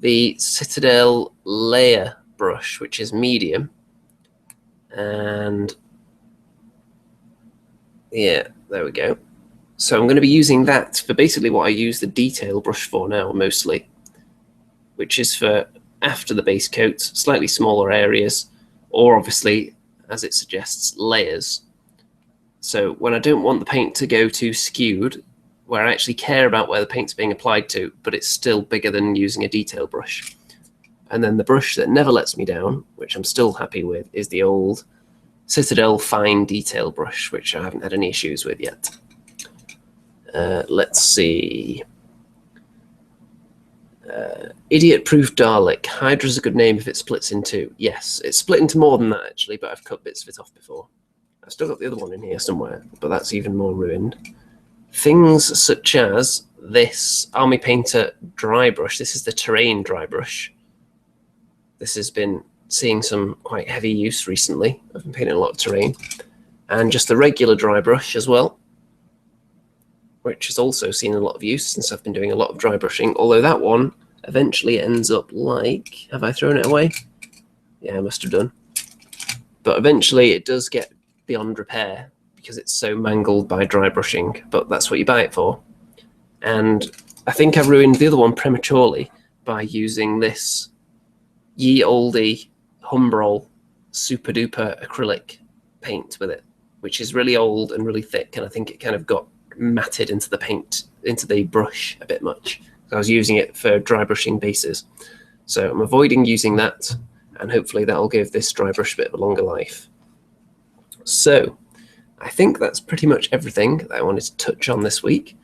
the Citadel layer brush, which is medium, and yeah, there we go. So I'm going to be using that for basically what I use the detail brush for now, mostly, which is for after the base coat, slightly smaller areas, or obviously, as it suggests, layers. So when I don't want the paint to go too skewed, where I actually care about where the paint's being applied to, but it's still bigger than using a detail brush. And then the brush that never lets me down, which I'm still happy with, is the old Citadel fine detail brush, which I haven't had any issues with yet. Let's see. Idiot-proof Dalek. Hydra's a good name if it splits in 2. Yes, it's split into more than that, actually, but I've cut bits of it off before. I've still got the other one in here somewhere, but that's even more ruined. Things such as this Army Painter dry brush. This is the terrain dry brush. This has been seeing some quite heavy use recently. I've been painting a lot of terrain. And just the regular dry brush as well, which has also seen a lot of use since I've been doing a lot of dry brushing, although that one eventually ends up like... have I thrown it away? Yeah, I must have done. But eventually it does get beyond repair because it's so mangled by dry brushing, but that's what you buy it for. And I think I ruined the other one prematurely by using this ye olde Humbrol super duper acrylic paint with it, which is really old and really thick, and I think it kind of got matted into the paint, into the brush a bit much. I was using it for dry brushing bases. So I'm avoiding using that, and hopefully that'll give this dry brush a bit of a longer life. So I think that's pretty much everything that I wanted to touch on this week.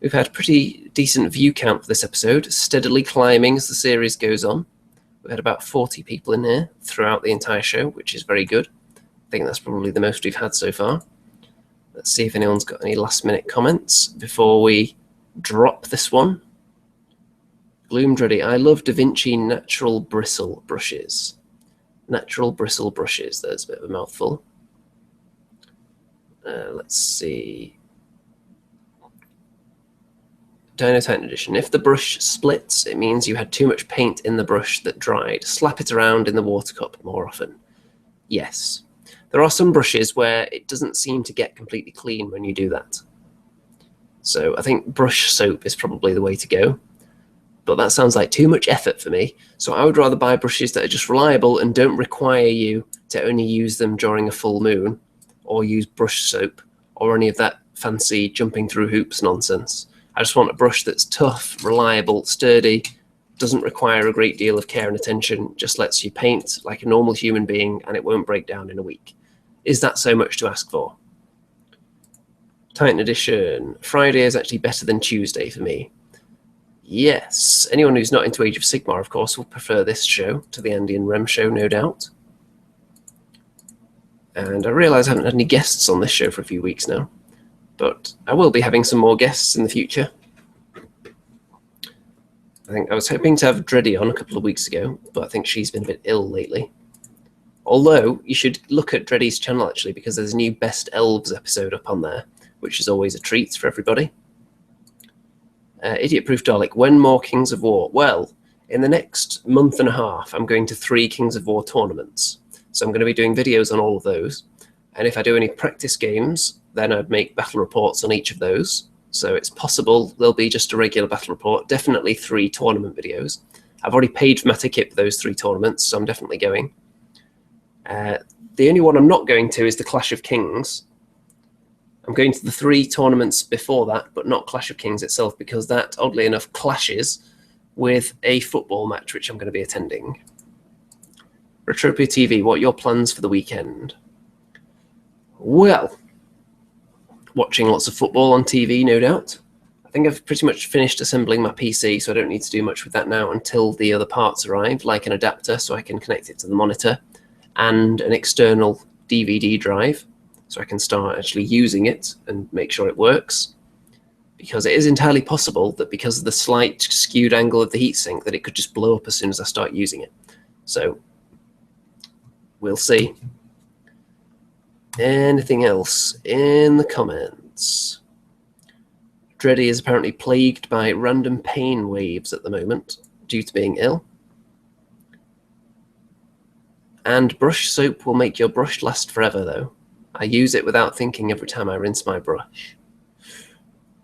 We've had a pretty decent view count for this episode, steadily climbing as the series goes on. We've had about 40 people in here throughout the entire show, which is very good. I think that's probably the most we've had so far. Let's see if anyone's got any last-minute comments before we drop this one. Gloomdreddy, I love DaVinci natural bristle brushes. Natural bristle brushes, there's a bit of a mouthful. Let's see. Dino Titan Edition. If the brush splits, it means you had too much paint in the brush that dried. Slap it around in the water cup more often. Yes. There are some brushes where it doesn't seem to get completely clean when you do that. So I think brush soap is probably the way to go. But that sounds like too much effort for me. So I would rather buy brushes that are just reliable and don't require you to only use them during a full moon, or use brush soap, or any of that fancy jumping through hoops nonsense. I just want a brush that's tough, reliable, sturdy, doesn't require a great deal of care and attention, just lets you paint like a normal human being and it won't break down in a week. Is that so much to ask for? Titan Edition. Friday is actually better than Tuesday for me. Yes. Anyone who's not into Age of Sigmar, of course, will prefer this show to the Andy and Rem show, no doubt. And I realise I haven't had any guests on this show for a few weeks now, but I will be having some more guests in the future. I think I was hoping to have Dreddy on a couple of weeks ago, but I think she's been a bit ill lately. Although, you should look at Dreddy's channel, actually, because there's a new Best Elves episode up on there, which is always a treat for everybody. Idiot Proof Dalek, when more Kings of War? Well, in the next month and a half, I'm going to 3 Kings of War tournaments. So I'm going to be doing videos on all of those. And if I do any practice games, then I'd make battle reports on each of those. So it's possible there'll be just a regular battle report, definitely 3 tournament videos. I've already paid for my ticket for those 3 tournaments, so I'm definitely going. The only one I'm not going to is the Clash of Kings. I'm going to the 3 tournaments before that, but not Clash of Kings itself, because that, oddly enough, clashes with a football match, which I'm going to be attending. Retropia TV, what are your plans for the weekend? Well, watching lots of football on TV, no doubt. I think I've pretty much finished assembling my PC, so I don't need to do much with that now until the other parts arrive, like an adapter so I can connect it to the monitor, and an external DVD drive, so I can start actually using it and make sure it works. Because it is entirely possible that because of the slight skewed angle of the heatsink that it could just blow up as soon as I start using it. So, we'll see. Anything else in the comments? Dreddy is apparently plagued by random pain waves at the moment due to being ill. And brush soap will make your brush last forever, though. I use it without thinking every time I rinse my brush.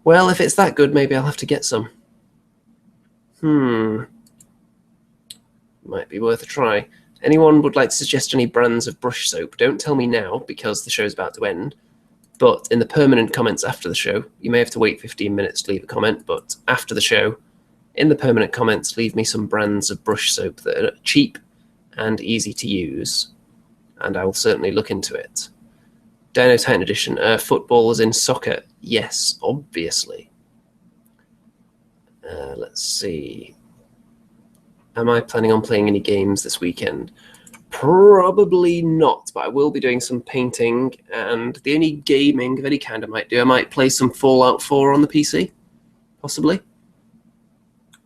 Well, if it's that good, maybe I'll have to get some. Might be worth a try. Anyone would like to suggest any brands of brush soap? Don't tell me now, because the show's about to end. But in the permanent comments after the show, you may have to wait 15 minutes to leave a comment, but after the show, in the permanent comments, leave me some brands of brush soap that are cheap and easy to use, and I will certainly look into it. Dino Titan Edition, football as in soccer? Yes, obviously. Let's see. Am I planning on playing any games this weekend? Probably not, but I will be doing some painting, and the only gaming of any kind I might play some Fallout 4 on the PC, possibly.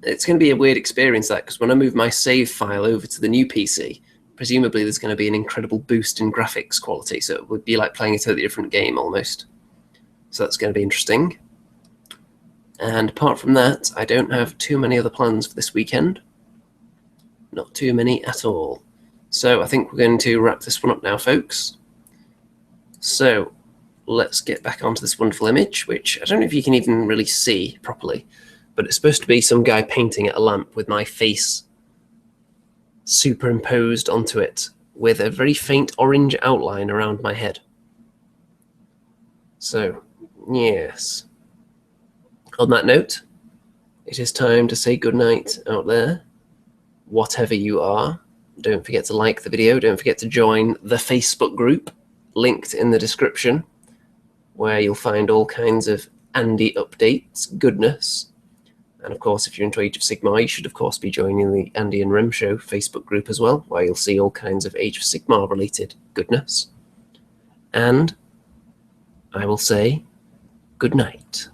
It's going to be a weird experience, that, because when I move my save file over to the new PC, presumably there's going to be an incredible boost in graphics quality, so it would be like playing a totally different game almost. So that's going to be interesting. And apart from that, I don't have too many other plans for this weekend. Not too many at all. So I think we're going to wrap this one up now, folks. So let's get back onto this wonderful image, which I don't know if you can even really see properly, but it's supposed to be some guy painting at a lamp with my face superimposed onto it with a very faint orange outline around my head. So, yes. On that note, it is time to say goodnight out there, whatever you are. Don't forget to like the video. Don't forget to join the Facebook group, linked in the description, where you'll find all kinds of Andy updates, goodness. And of course, if you're into Age of Sigmar, you should of course be joining the Andy and Rim Show Facebook group as well, where you'll see all kinds of Age of Sigmar related goodness. And I will say good night.